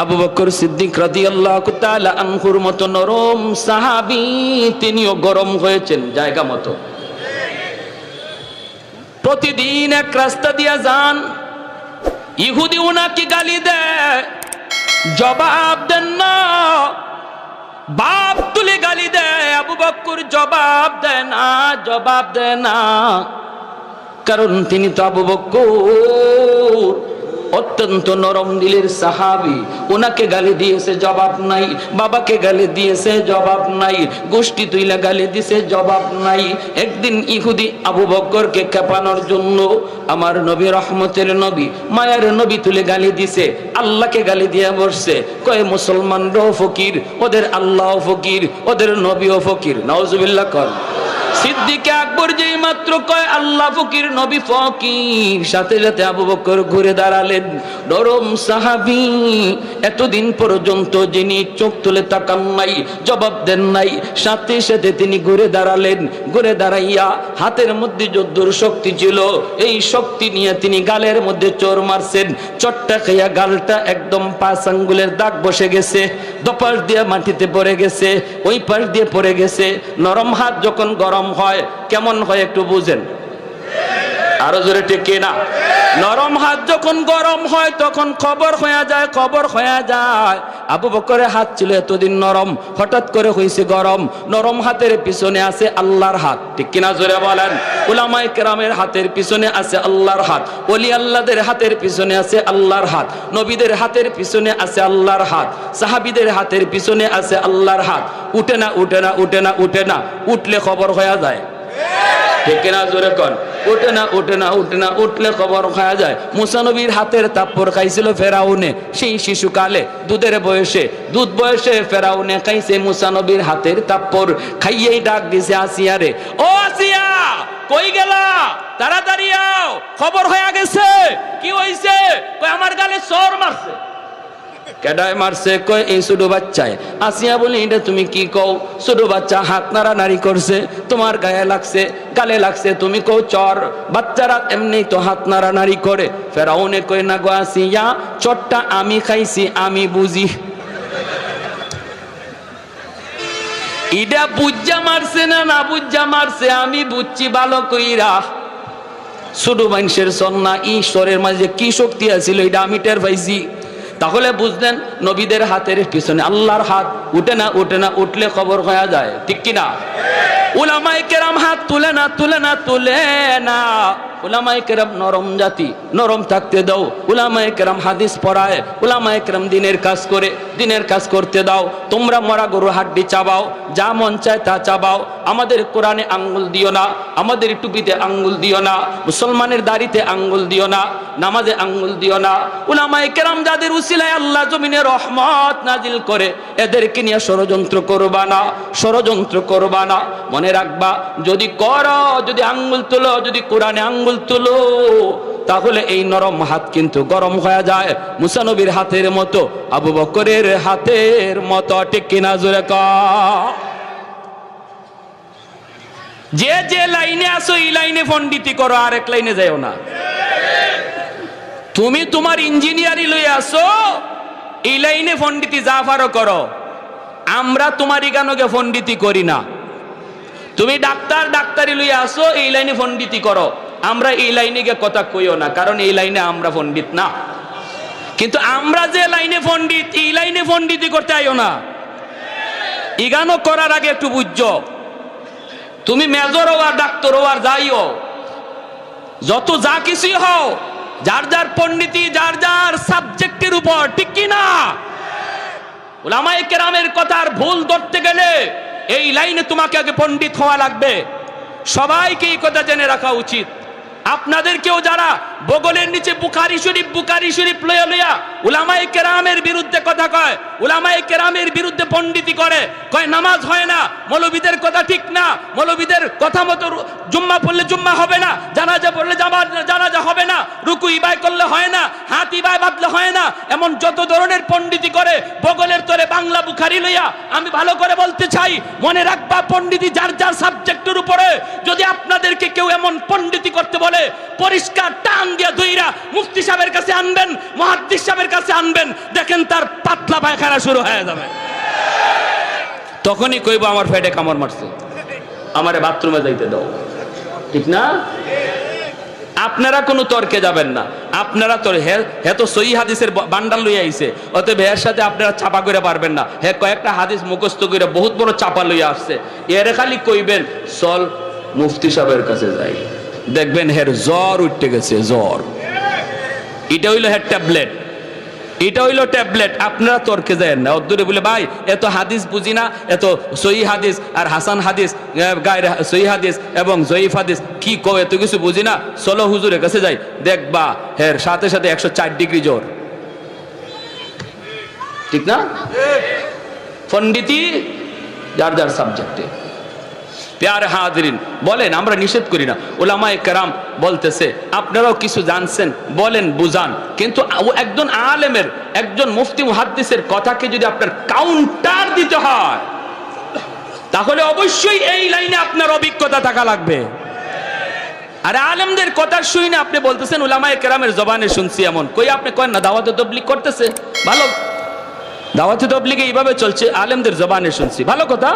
আবু বকর সিদ্দিক রাদিয়াল্লাহু তাআলা আনহুর মতো নরম সাহাবী, তিনিও গরম হয়েছেন জায়গা মতো। প্রতিদিন এক রাস্তা দিয়া যান, ইহুদি উনাকে গালি দেয়, জবাব দেন না। বাপ তুলে গালি দেয়, আবু বকর জবাব দেয় না, কারণ তিনি তো আবু বকর অত্যন্ত নরম দিলের সাহাবী। ওনাকে গালি দিয়েছে, জবাব নাই। বাবাকে গালি দিয়েছে, জবাব নাই। গোষ্ঠী তুইলা গালি দিয়েছে, জবাব নাই। একদিন ইহুদি আবু বকরকে খেপানোর জন্য আমার নবী, রহমতের নবী, মায়ার নবী তুলে গালি দিছে, আল্লাহকে গালি দিয়ে বসছে। কয় মুসলমানরাও ফকির, ওদের আল্লাহ ফকির, ওদের নবীও ফকির। নাউজুবিল্লাহ কর। সিদ্দিক আকবর যেই মাত্র কয় আল্লাহ ফকির, নবী ফকির, সাথে সাথে আবু বকর ঘুরে দাঁড়ালেন। নরম সাহাবী, এতদিন পর্যন্ত যিনি চোখ তুলে তাকান নাই, জবাব দেন নাই, সাথে সাথে তিনি ঘুরে দাঁড়ালেন। ঘুরে দাঁড়াইয়া হাতের মধ্যে যদ্দুর শক্তি ছিল, এই শক্তি নিয়ে তিনি গালের মধ্যে চোর মারছেন। চট্টা খাইয়া গালটা একদম 5 আঙ্গুলের দাগ বসে গেছে, দপাশ দিয়ে মাটিতে পড়ে গেছে, ওই পাশ দিয়ে পড়ে গেছে। নরম হাত যখন গরম হয় কেমন হয় একটু বুঝেন, আরো জোরে ঠিক না? নরম হাত যখন গরম হয় তখন খবর হয়ে যায়। আবু বকরের হাত ছিল এতদিন নরম, হঠাৎ করে হয়েছে গরম। নরম হাতের পিছনে আছে আল্লাহর হাত, ঠিক কিনা জোরে বলেন? উলামায়ে কেরামের হাতের পিছনে আছে আল্লাহর হাত, ওলি আল্লাহদের হাতের পিছনে আছে আল্লাহর হাত, নবীদের হাতের পিছনে আছে আল্লাহর হাত, সাহাবীদের হাতের পিছনে আছে আল্লাহর হাত। উঠে না, উঠলে খবর হয়ে যায়, ঠিক কিনা জোরে কর? উঠলে খবর খাওয়া যায়। মুসা নবীর হাতের তাপ্পর খাইছিল ফেরাউনে, সেই শিশুকালে দুধ বয়সে ফেরাউনে খাইছে মুসা নবীর হাতের তাপ্পর। খাইয়েই ডাক দিছে আসিয়া রে, ও আসিয়া কই গেলা, তাড়াতাড়ি আও, খবর হয়ে গেছে। কি হইছে? কই আমার গালে চোর মারছে। কেডায় মারছে? কয় এই ছোট বাচ্চায়। আসিয়া বলি, এটা তুমি কি কও? ছোট বাচ্চা হাত নাড়ানাড়ি করছে, তোমার গায়ে লাগছে, গালে লাগছে, তুমি কও চর। বাচ্চারা এমনি তো হাত নাড়ানাড়ি করে। ফেরাউনে কই না গো আসিয়া, চরটা আমি খাইছি, আমি বুঝি। ইডা বুঝা মারছে না বুঝা মারছে, আমি বুঝছি ভালো কইরা। ছোট মানুষের সন্না ঈশ্বরের মাঝে কি শক্তি আছিল এটা আমি টের পাইছি। তাহলে বুঝলেন নবীদের হাতের পিছনে আল্লাহর হাত। উঠে না, উঠলে খবর হয়ে যায়, ঠিক কিনা? উলামায়ে কেরাম হাত তুলে না। উলামায়ে কেরাম নরম জাতি, নরম থাকতে দাও। উলামায়ে কেরাম হাদিস পড়ায়, উলামায়ে কেরাম দিনের কাজ করতে দাও। তোমরা মরা গরু হাড্ডি চাবাও, যা মন চায় তা চাবাও। আমাদের কোরআনে আঙ্গুল দিও না, আমাদের টুপিতে আঙ্গুল দিও না, মুসলমানের দাড়িতে আঙ্গুল দিও না, নামাজে আঙ্গুল দিও না। উলামায়ে কেরাম যাদের উসিলায় আল্লাহ জমিনে রহমত নাজিল করে, এদেরকে নিয়ে ষড়যন্ত্র করবা না। মনে রাখবা, যদি আঙ্গুল তুলো, যদি কোরআনে আঙ্গুল তুলো, তাহলে এই নরম হাত কিন্তু গরম হয়ে যায়, মুসা নবীর হাতের মতো, আবু বকরের হাতের মতো, ঠিক কিনা জোরে কও? যে লাইনে আসো এই লাইনে পণ্ডিতি করো, আরেক লাইনে যাও না। তুমি তোমার ইঞ্জিনিয়ারি লইয়া আসো, এই লাইনে পণ্ডিতি যা পারো করো। আমরা তোমার ইগানোকে পণ্ডিতি করি না। তুমি ডাক্তারি লইয়া আসো, এই লাইনে পণ্ডিতি করো। আমরা এই লাইনে গিয়ে কথা কইও না, কারণ এই লাইনে আমরা পণ্ডিত না। কিন্তু আমরা যে লাইনে পণ্ডিত, এই লাইনে পণ্ডিতি করতে আইও না। ইগানো করার আগে একটু বুঝছো, তুমি মেজর হও আর ডাক্তার হও আর যাইও, যত যা কিছুই হও, যার পণ্ডিতি যার সাবজেক্টের উপর, ঠিক কি না? উলামায়ে কেরামের কথার ভুল ধরতে গেলে এই লাইনে তোমাকে আগে পণ্ডিত হওয়া লাগবে। সবাইকে এই কথা জেনে রাখা উচিত। আপনাদেরকেও যারা বগলের নিচে বুখারী শরীফ লইয়া উলামায়ে কেরামের বিরুদ্ধে কথা কয়, উলামায়ে কেরামের বিরুদ্ধে পণ্ডিতি করে, কয় নামাজ হয় না, মৌলবীদের কথা ঠিক না, মৌলবীদের কথা মতো জুম্মা পড়লে জুম্মা হবে না, জানাজা পড়লে জানাজা হবে না, রুকু ইবাই করলে হয় না, হাত ইবাই বাঁধলে হয় না, এমন যত ধরনের পণ্ডিতি করে, বগলের তলে বাংলা বুখারি লইয়া আমি ভালো করে বলতে চাই, মনে রাখবা পণ্ডিতি যার যার সাবজেক্টের উপরে যদি আপনাদেরকে কেউ এমন পণ্ডিতি করতে বলে, পরিষ্কার টান দিয়া ধইরা মুফতি সাহেবের কাছে আনবেন, মুহাদ্দিস সাহেবের কাছে আনবেন, দেখেন তার পাতলা পায়খানা শুরু হয়ে যাবে। তখনই কইব আমার পেটে কামড় মারছে, আমারে বাথরুমে যাইতে দাও, ঠিক না? আপনারা কোনো তর্কে যাবেন না, আপনারা তো হে তো সহি হাদিসের বান্ডাল লইয়া আইছে, অতএব এর সাথে আপনারা চাপা করে পারবেন না। হে কয়েকটা হাদিস মুখস্থ করে বহুত বড় চাপা লইয়া আসছে, এর খালি কইবেন চল মুফতি সাহেবের কাছে যাই, দেখবেন হের জ্বর উঠতে গেছে, জ্বর। এটা হইলো হের ট্যাবলেট, এটা হইলো ট্যাবলেট। আপনারা তর্কে যায় না, অদ্দূরে বলে ভাই এত হাদিস বুঝি না, এত সহি হাদিস আর হাসান হাদিস, গায়ের সহি হাদিস এবং জয়ীফ হাদিস কি কয়, এত কিছু বুঝি না, চলো হুজুরের কাছে যাই, দেখবা হের সাথে সাথে 104 ডিগ্রি জ্বর, ঠিক না? পণ্ডিতি যার যার সাবজেক্টে। প্যারে হাজিরিন, বলেন, আমরা নিষেধ করি না, উলামায়ে কেরাম বলতেছে আপনারাও কিছু জানছেন বলেন, বুঝান, কিন্তু একজন আলেমের, একজন মুফতি মুহাদ্দিসের কথাকে যদি আপনার কাউন্টার দিতে হয় তাহলে অবশ্যই এই লাইনে আপনার অভিজ্ঞতা থাকা লাগবে। আর আলেমদের কথা শুই না আপনি বলতেছেন উলামায়ে কেরামের জবানে শুনছি, এমন কই আপনি কয়েন না দাওয়াতে তাবলীগ করতেছে, ভালো দাওয়াতে তাবলীগে এইভাবে চলছে, আলেমদের জবানে শুনছি, ভালো কথা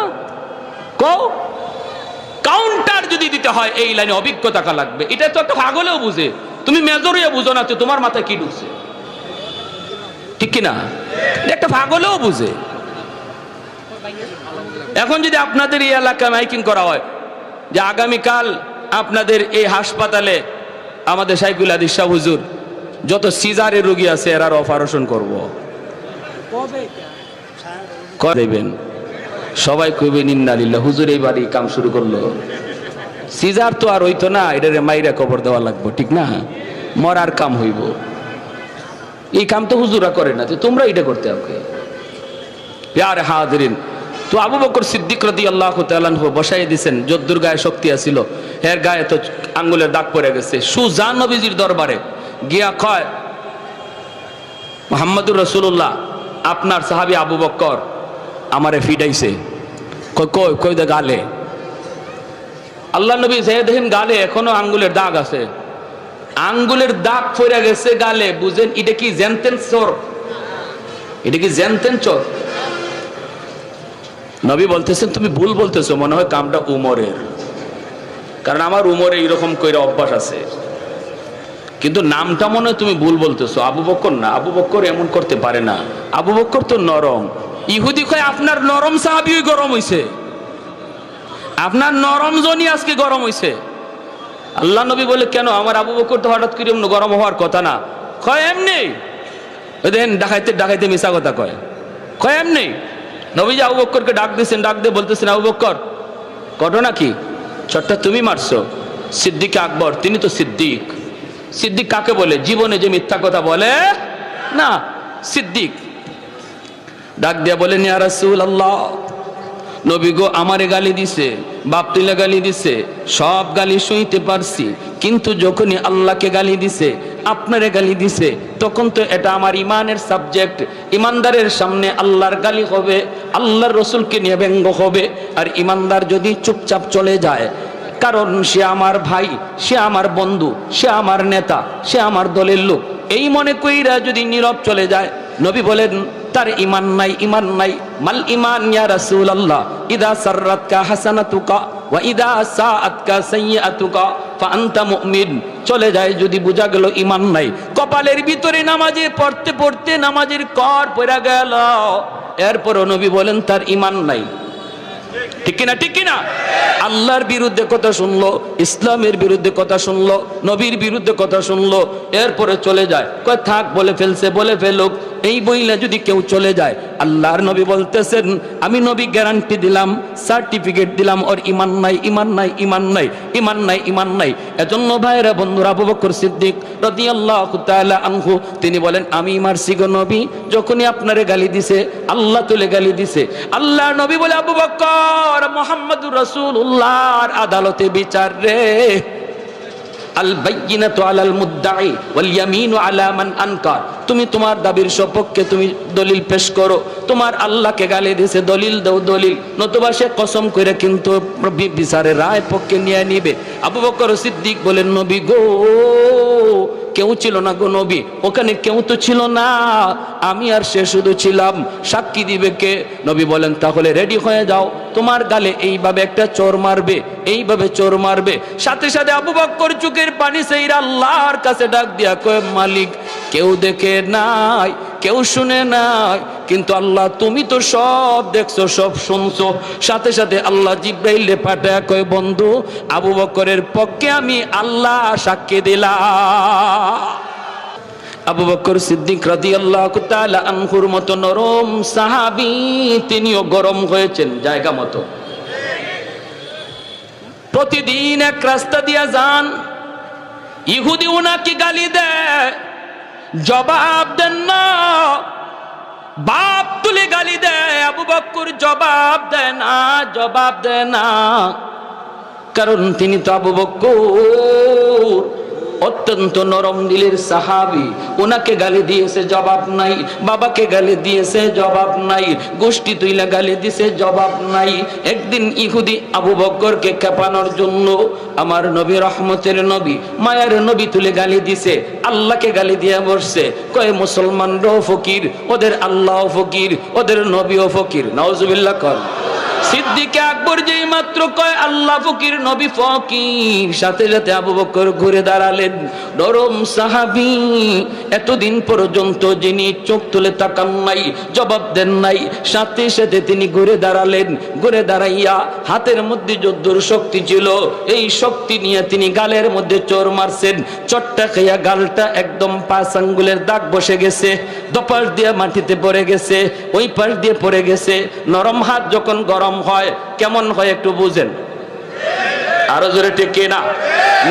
কও। কাউন্টার যদি দিতে হয় এই লাইনে অভিজ্ঞতা কা লাগবে। এটা তো একটা পাগলেও বুঝে, তুমি মেজরিয়া বুঝো না, তো তোমার মাথায় কি ঢুকছে, ঠিক কিনা? একটা পাগলেও বুঝে। এখন যদি আপনাদের এই এলাকায় মাইকিং করা হয় যে আগামীকাল আপনাদের এই হাসপাতালে আমাদের শাইখুল হাদিস শাহ হুজুর যত সিজারের রোগী আছে এরার অপারেশন করবো, দেবেন, সবাই কইবেন ইন্নালিল্লাহ, হুজুর এই বাড়ি কাম শুরু করলো, সিজার তো আর হইতো না, এটারে মাইরা কবর দেওয়া লাগবো, ঠিক না? মরার কাম হইব, এই কাম তো হুজুরা করে না, তোমরা এটা করতে হবে। প্যারে হাজিরিন, তো আবু বকর সিদ্দিক রাদিয়াল্লাহু তাআলা আনহু বসাই দিয়েছেন, যদ্দুর গায়ে শক্তি আছিল, এর গায়ে তো আঙ্গুলের দাগ পড়ে গেছে, সুজা নবীজির দরবারে গিয়া কয় মুহাম্মদুর রাসূলুল্লাহ আপনার সাহাবী আবু বকর আমারে ফিডাইছে, কই কই দে গালে। আল্লাহ নবী দেখেন গালে এখনো আঙ্গুলের দাগ আছে, আঙ্গুলের দাগ পড়ে গেছে গালে, বুঝেন এটা কি জেনতেন চোর, এটা কি জেনতেন চোর? নবী বলতেছেন তুমি ভুল বলতেছো, মনে হয় কামটা উমরের, কারণ আমার উমরে এইরকম কইরা অভ্যাস আছে, কিন্তু নামটা মনে হয় তুমি ভুল বলতেছো, আবু বকর না, আবু বকর এমন করতে পারে না, আবু বকর তো নরম। ইহুদি কয় আপনার নরম সাহাবী গরম হইছে, আপনার নরম জনই আজকে গরম হইছে। আল্লাহ নবী বলে কেন, আমার আবু বকর তো হঠাৎ করে গরম হওয়ার কথা না, কয় এমনি, দেখেন ডাকাইতে ডাকাইতে মিশা কথা কয়, কয় এমনি। নবী যে আবু বকরকে ডাক দিয়েছেন, ডাক দিয়ে বলতেছেন আবু বকর ঘটনা কি, চটটা তুমি মারছো, সিদ্দিক আকবর তিনি তো সিদ্দিক। সিদ্দিক কাকে বলে? জীবনে যে মিথ্যা কথা বলে না, সিদ্দিক। ডাক দিয়া বলেন ইয়া রাসূলুল্লাহ, নবী গো আমারে গালি দিছে, বাপ তুলে গালি দিছে, সব গালি সইতে পারছি, কিন্তু যখনই আল্লাহকে গালি দিছে, আপনারে গালি দিছে, তখন তো এটা আমার ইমানের সাবজেক্ট, ইমানদারের সামনে আল্লাহর গালি হবে, আল্লাহর রসুলকে নিয়ে ব্যঙ্গ হবে। আর ইমানদার যদি চুপচাপ চলে যায়, কারণ সে আমার ভাই, সে আমার বন্ধু, সে আমার নেতা, সে আমার দলের লোক, এই মনে কইরা যদি নীরব চলে যায়, নবী বলেন তার ইমান নাই, ইমান নাই। মাল ইমান ইয়া রাসূলুল্লাহ, ইদা সাররাতকা হাসানাতুকা ওয়া ইদা সাআতকা সাইয়্যাতুকা ফাআনতা মুমিন। চলে যায় যদি বোঝা গেল ইমান নাই, কপালের ভিতরে নামাজে পড়তে পড়তে নামাজের কর পড়া গেল, এরপরও নবী বলেন তার ইমান নাই, ঠিক কিনা? ঠিক কিনা? আল্লাহর বিরুদ্ধে কথা শুনলো, ইসলামের বিরুদ্ধে কথা শুনলো, নবীর বিরুদ্ধে কথা শুনলো, এরপরে চলে যায়, কয় থাক বলে ফেলছে, বলে ফেলুক, এই বইলা যদি কেউ চলে যায়, আল্লাহর নবী বলতেছেন আমি নবী গ্যারান্টি দিলাম, সার্টিফিকেট দিলাম, ওর ইমান নাই, ইমান নাই, ইমান নাই, ইমান নাই, ইমান নাই। এজন্য ভাইরা বন্ধুরা, আবু বকর সিদ্দিক রাদিয়াল্লাহু তাআলা আনহু তিনি বলেন আমি মারছি গো নবী, যখনই আপনারে গালি দিছে, আল্লাহ তুলে গালি দিছে, আল্লাহর নবী বলে আবু বকর মুহাম্মদুর রাসূলুল্লাহর আদালতে বিচার রে, আল বাইয়িনাতু আলাল মুদ্দাই ওয়াল ইয়ামিনু আলা মান আনকার। তুমি তোমার দাবির সপক্ষে তুমি দলিল পেশ করো, তোমার আল্লাহকে গালি দিয়েছে দলিল দাও দলিল, নতুবা সে কসম করে কিন্তু বিচারের রায় পক্ষে নিয়ে নিবে। আবু বকর সিদ্দিক বলেন, নবী গো কেউ ছিল না গো নবী, ওখানে কেউ তো ছিল না, আমি আর সে শুধু ছিলাম, সাক্ষী দিবে কে? নবী বলেন, তাহলে রেডি হয়ে যাও, তোমার গালে এইভাবে একটা চোর মারবে, এইভাবে চোর মারবে। সাথে সাথে আবু বকর চোখের পানি সেইরা আল্লাহর কাছে ডাক দিয়া কয়, মালিক কেউ দেখে নাই, কেউ শুনে নাই, কিন্তু আল্লাহ তুমি তো সব দেখছো, সব শুনছো। সাথে সাথে আল্লাহ জিব্রাইলে পাঠায় কয়, বন্ধু আবু বকরের পক্ষে আমি আল্লাহ সাক্ষী দিলাম। আবু বকর সিদ্দিক রাদিয়াল্লাহু তাআলা আনহুর মতো নরম সাহাবী, তিনিও গরম হয়েছেন জায়গা মতো। প্রতিদিন এক রাস্তা দিয়া যান, ইহুদি উনাকে গালি দেয়, জবাব দেন না, বাপ তুলে গালি দেয়, আবু বকর জবাব দেয় না, জবাব দেয় না, কারণ তিনি তো আবু বকর অত্যন্ত নরম দিলের সাহাবী, ওনাকে গালি দিয়েছে জবাব নাই, বাবাকে গালি দিয়েছে জবাব নাই, গোষ্ঠী তুইলা গালি দিয়েছে জবাব নাই। একদিন ইহুদি আবু বকরকে খেপানোর জন্য আমার নবী, রহমতের নবী, মায়ার নবী তুলে গালি দিছে, আল্লাহকে গালি দিয়ে বসছে, কয় মুসলমানরাও ফকির, ওদের আল্লাহও ফকির, ওদের নবীও ফকির। নাউজুবিল্লাহ কর। সিদ্দিক আকবর যেই মাত্র কয় আল্লাহ ফকির নবী ফকির, সাথে সাথে আবু বকর ঘুরে দাঁড়ালেন। নরম সাহাবী, এতদিন পর্যন্ত যিনি চোখ তুলে তাকান নাই, জবাব দেন নাই, সাথে সাথে তিনি ঘুরে দাঁড়ালেন। ঘুরে দাঁড়াইয়া হাতের মধ্যে যদ্দুর শক্তি ছিল, এই শক্তি নিয়ে তিনি গালের মধ্যে চোর মারছেন। চটটা খাইয়া গালটা একদম 5 আঙ্গুলের দাগ বসে গেছে, দপাস দিয়ে মাটিতে পড়ে গেছে, ওই পাশ দিয়ে পড়ে গেছে। নরম হাত যখন গরম হয় কেমন হয় একটু বুঝেন, আরো জোরে ঠিক না?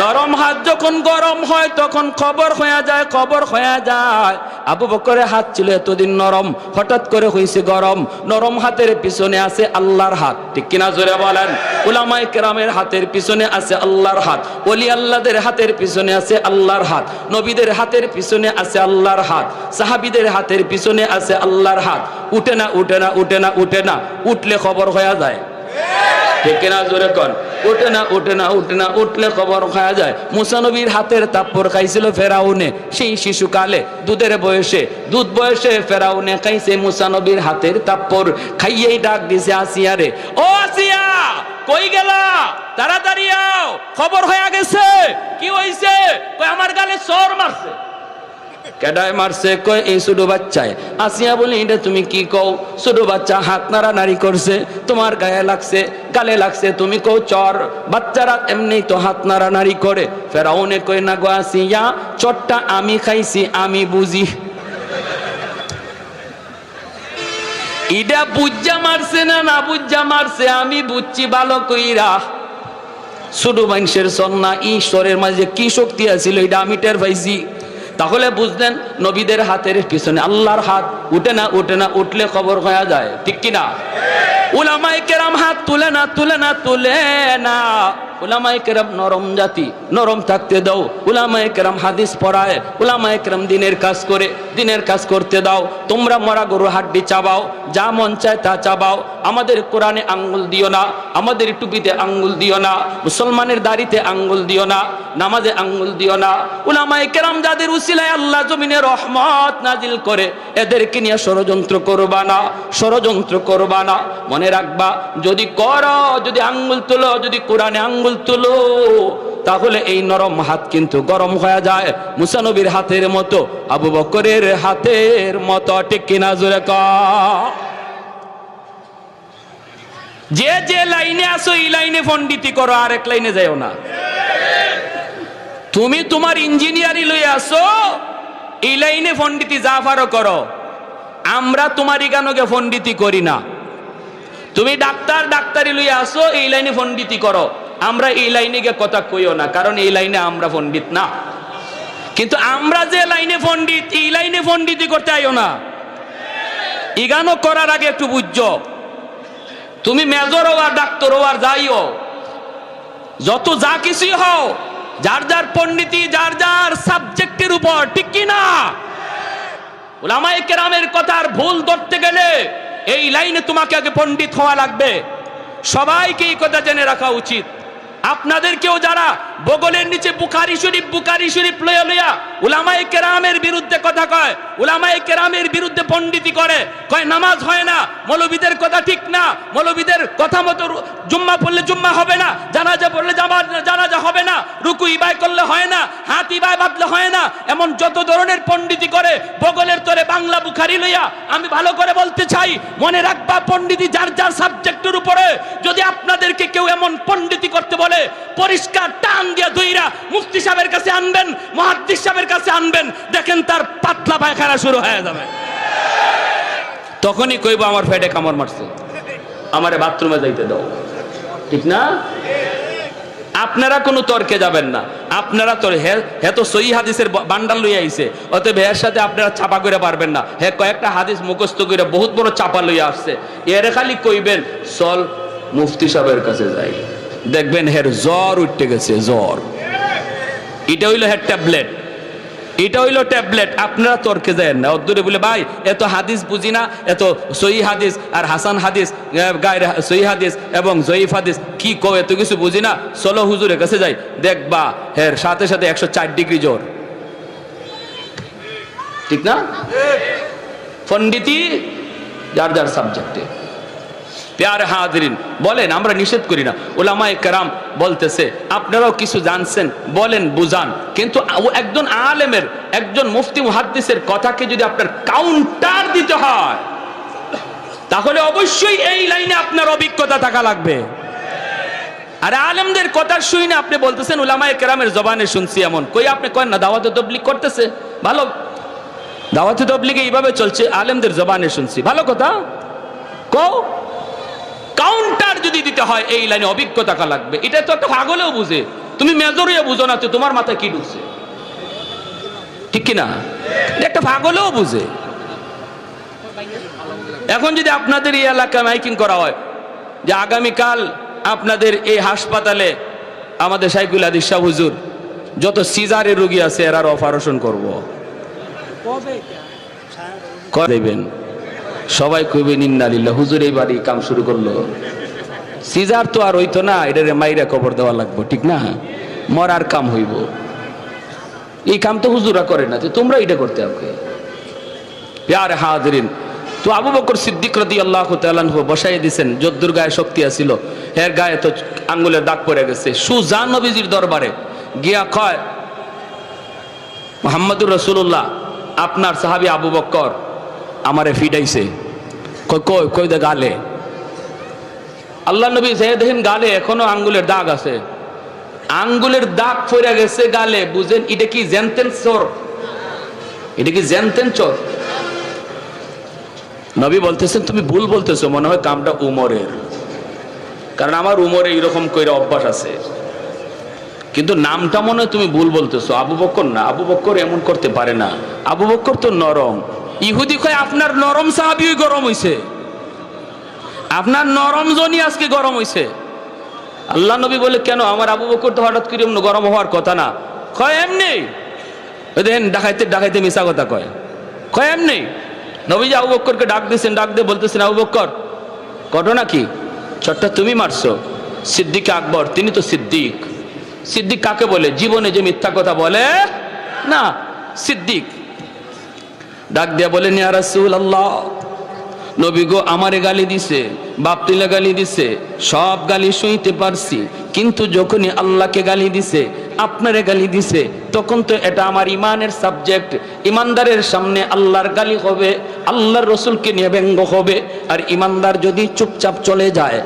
নরম হাত যখন গরম হয় তখন খবর হয়ে যায়, খবর হয়ে যায়। আবু বকরের হাত ছিল এতদিন নরম, হঠাৎ করে হয়েছে গরম। নরম হাতের পিছনে আছে আল্লাহর হাত, ঠিক কিনা জোরে বলেন? উলামায়ে কেরামের হাতের পিছনে আছে আল্লাহর হাত, ওলি আল্লাহদের হাতের পিছনে আছে আল্লাহর হাত, নবীদের হাতের পিছনে আছে আল্লাহর হাত, সাহাবীদের হাতের পিছনে আছে আল্লাহর হাত। উঠে না, উঠে না, উঠে না, উঠে না, উঠলে খবর হয়ে যায়, ঠিক কিনা জোরে কন? উঠে না, উঠে না, উঠে না, উঠলে খবর খাওয়া যায়। মুসা নবীর হাতের তাপ্পর খাইছিল ফেরাউনে, সেই শিশুকালে দুধের বয়সে, দুধ বয়সে ফেরাউনে খাইছে মুসা নবীর হাতের তাপ্পর। খাইয়েই ডাক দিছে আসিয়া রে, ও আসিয়া কই গেলা, তাড়াতাড়ি আও, খবর হয়ে গেছে। কি হইছে? কই আমার গালে চোর মারছে। কেডায় মারছে? কয় এই ছোট বাচ্চায়। আসিয়া বলি, এটা তুমি কি কও? ছোট বাচ্চা হাত নাড়ানাড়ি করছে, তোমার গায়ে লাগছে, গালে লাগছে, তুমি কও চর। বাচ্চারা এমনি তো হাত নাড়ানাড়ি করে। ফেরাউনে কয়, না গো আসিয়া, চটটা আমি খাইছি, আমি বুঝি। এটা বুঝা মারছে না না বুঝা মারছে, আমি বুঝছি ভালো কইরা। ছোট মানুষের সন্না ঈশ্বরের মাঝে কি শক্তি আছিল এটা আমি টের পাইছি। তাহলে বুঝলেন নবীদের হাতের পিছনে আল্লাহর হাত। উঠে না, উঠে না, উঠলে খবর হয়ে যায়, ঠিক কিনা? উলামায়ে কেরাম হাত তুলে না, তুলে না, তুলে না। উলামায়ে কেরাম নরম জাতি, নরম থাকতে দাও। উলামায়ে কেরাম হাদিস পড়ায়, উলামায়ে কেরাম দিনের কাজ করে, দিনের কাজ করতে দাও। তোমরা মরা গরু হাড্ডি চাবাও, যা মন চায় তা চাবাও। আমাদের কোরআনে আঙ্গুল দিও না, আমাদের টুপিতে আঙ্গুল দিও না, মুসলমানের দাড়িতে আঙ্গুল দিও না, নামাজে আঙ্গুল দিও না। উলামায়ে কেরাম যাদের উসিলায় আল্লাহ জমিনে রহমত নাজিল করে, এদেরকে নিয়ে ষড়যন্ত্র করবা না, ষড়যন্ত্র করবা না। মনে রাখবা, যদি করো, যদি আঙ্গুল তুলো, যদি কোরআনে আঙ্গুল তুলো, তাহলে এই নরম হাত কিন্তু গরম হয়ে যায়, মুসা নবীর হাতের মতো, আবু বকরের হাতের মতো, ঠিক কিনা জোরে কও? যে যে লাইনে আসো এই লাইনে পণ্ডিতি করো, আরেক লাইনে যাও না। তুমি তোমার ইঞ্জিনিয়ারিং লই আসো, এই লাইনে পণ্ডিতি যা পারো করো। আমরা তোমারই গানকে পণ্ডিতি করি না। তুমি ডাক্তার, ডাক্তারি লই আসো, এই লাইনে পণ্ডিতি করো। আমরা এই লাইনে গিয়ে কথা কইও না, কারণ এই লাইনে আমরা পণ্ডিত না। কিন্তু আমরা যে লাইনে পণ্ডিত, এই লাইনে পণ্ডিতি করতে আইও না। এই গানও করার আগে একটু বুঝছো, তুমি মেজর হও আর ডাক্তার হও আর যাইও, যত যা কিছুই হও, যার যার পণ্ডিতি যার যার সাবজেক্টের উপর, ঠিক কি না? উলামায়ে কেরামের কথার ভুল ধরতে গেলে এই লাইনে তোমাকে আগে পণ্ডিত হওয়া লাগবে। সবাইকে এই কথা জেনে রাখা উচিত। আপনাদেরকেও যারা বগলের নিচে বুখারী শরীফ লইয়া লইয়া উলামায়ে কেরামের বিরুদ্ধে কথা কয়, উলামায়ে কেরামের বিরুদ্ধে পণ্ডিতি করে, কয় নামাজ হয় না, মৌলবীদের কথা ঠিক না, মৌলবীদের কথা মতো জুম্মা পড়লে জুম্মা হবে না, জানাজা পড়লে জানাজা হবে না, রুকু ইবাই করলে হয় না, হাত ইবাই বাঁধলে হয় না, এমন যত ধরনের পণ্ডিতি করে বগলের তরে বাংলা বুখারী লইয়া। আমি ভালো করে বলতে চাই, মনে রাখবা পণ্ডিতি যার যার সাবজেক্টের উপরে। যদি আপনাদেরকে কেউ এমন পণ্ডিতি করতে বলে, পরিষ্কার টান দিয়া ধইরা মুফতি সাহেবের কাছে আনবেন, মুহাদ্দিস সাহেবের কাছে আনবেন, দেখেন তার পাতলা পায়খানা শুরু হয়ে যাবে। তখনই কইব আমার পেটে কামড় মারছে, আমারে বাথরুমে যাইতে দাও। ঠিক না? আপনারা কোনো তর্কে যাবেন না। আপনারা তো হে তো সহিহ হাদিসের বান্ডাল লইয়া আইছে, অতএব এর সাথে আপনারা চাপা করে পারবেন না। হে কয়েকটা হাদিস মুখস্থ করে বহুত বড় চাপা লইয়া আসছে, এর খালি কইবেন চল মুফতি সাহেবের কাছে যাই, দেখবেন হের জ্বর উঠতে গেছে, জ্বর। এটা হইলো হের ট্যাবলেট, এটা হইলো ট্যাবলেট। আপনারা তর্কে যায় না। অদ্দূরে বলে ভাই এত হাদিস বুঝি না, এত সহিহ হাদিস আর হাসান হাদিস, গায়ের সহিহ হাদিস এবং জয়ীফ হাদিস কি কও, এত কিছু বুঝি না, চলো হুজুরের কাছে যাই, দেখবা হের সাথে সাথে 104 ডিগ্রি জ্বর। ঠিক না? পণ্ডিতি যার যার সাবজেক্টে। প্যারে হাজরিন, বলেন, আমরা নিষেধ করি না। উলামায়ে কেরাম বলতেছে আপনারাও কিছু জানছেন, বলেন, বুঝান, কিন্তু একজন আলেমের, একজন মুফতি মুহাদ্দিসের কথাকে যদি আপনার কাউন্টার দিতে হয়, তাহলে অবশ্যই এই লাইনে আপনার অভিজ্ঞতা থাকা লাগবে। আর আলেমদের কথা শুই না আপনি বলতেছেন উলামায়ে কেরামের জবানে শুনছি, এমন কই আপনি করেন না। দাওয়াতে তাবলীগ করতেছে, ভালো, দাওয়াতে তাবলীগে এইভাবে চলছে, আলেমদের জবানে শুনছি, ভালো কথা কও। কাউন্টার যদি দিতে হয় এই লাইনে অভিজ্ঞতা কা লাগবে। এটা তো একটা পাগলেও বুঝে, তুমি মেজরিয়া বুঝো না, তো তোমার মাথায় কি ঢুকছে? ঠিক কিনা? একটা পাগলেও বুঝে। এখন যদি আপনাদের এই এলাকায় মাইকিং করা হয় যে আগামীকাল আপনাদের এই হাসপাতালে আমাদের শাইখুল হাদিস শাহ হুজুর যত সিজারের রোগী আছে এরার অপারেশন করব, দেবেন, সবাই কইবেন ইন্নালিল্লাহ, হুজুর এই বাড়ি কাম শুরু করলো। সিজার তো আর হইতো না, এটারে মাইরা কবর দেওয়া লাগবে। ঠিক না? মরার কাম হইব, এই কাম তো হুজুরা করে না, তোমরা এটা করতে হবে। প্যারে হাজরিন, তো আবু বকর সিদ্দিক রাদিয়াল্লাহু তাআলা আনহু বসাই দিয়েছেন, যদ্দুর গায়ে শক্তি আছিল, এর গায়ে তো আঙ্গুলের দাগ পড়ে গেছে। সুজান নবীজির দরবারে গিয়া কয়, মুহাম্মদুর রাসূলুল্লাহ, আপনার সাহাবী আবু বকর আমারে ফিডাইছে। কই কই দে গালে। আল্লাহ নবী দেখেন গালে এখনো আঙ্গুলের দাগ আছে, আঙ্গুলের দাগ পড়ে গেছে গালে। বুঝেন এটা কি জেনতেন চোর? এটা কি জেনতেন চোর? নবী বলতেছেন তুমি ভুল বলতেছো, মনে হয় কামটা উমরের, কারণ আমার উমরে এইরকম কইরা অভ্যাস আছে, কিন্তু নামটা মনে হয় তুমি ভুল বলতেছো। আবু বকর না, আবু বকর এমন করতে পারে না, আবু বকর তো নরম। ইহুদি কয় আপনার নরম সাহাবী গরম হইছে, আপনার নরম জনি আজকে গরম হইছে। আল্লাহ নবী বলে কেন? আমার আবু বকর তো হঠাৎ করে এমন গরম হওয়ার কথা না। কয় এমনি, দেখেন ডাকাইতে ডাকাইতে মিশা কথা কয়, কয় এমনি। নবীজি আবু বকরকে ডাক দিয়েছেন, ডাক দিয়ে বলতেছেন আবু বকর ঘটনা কি? চটটা তুমি মারছো। সিদ্দিক আকবর, তিনি তো সিদ্দিক। সিদ্দিক কাকে বলে? জীবনে যে মিথ্যা কথা বলে না, সিদ্দিক। ডাক দিয়া বলেন ইয়া রাসূলুল্লাহ, নবী গো আমারে গালি দিছে, বাপ তুলে গালি দিছে, সব গালি শুনতে পারছি, কিন্তু যখনই আল্লাহকে গালি দিছে, আপনারে গালি দিছে, তখন তো এটা আমার ইমানের সাবজেক্ট। ইমানদারের সামনে আল্লাহর গালি হবে, আল্লাহর রসুলকে নিয়ে ব্যঙ্গ হবে। আর ইমানদার যদি চুপচাপ চলে যায়,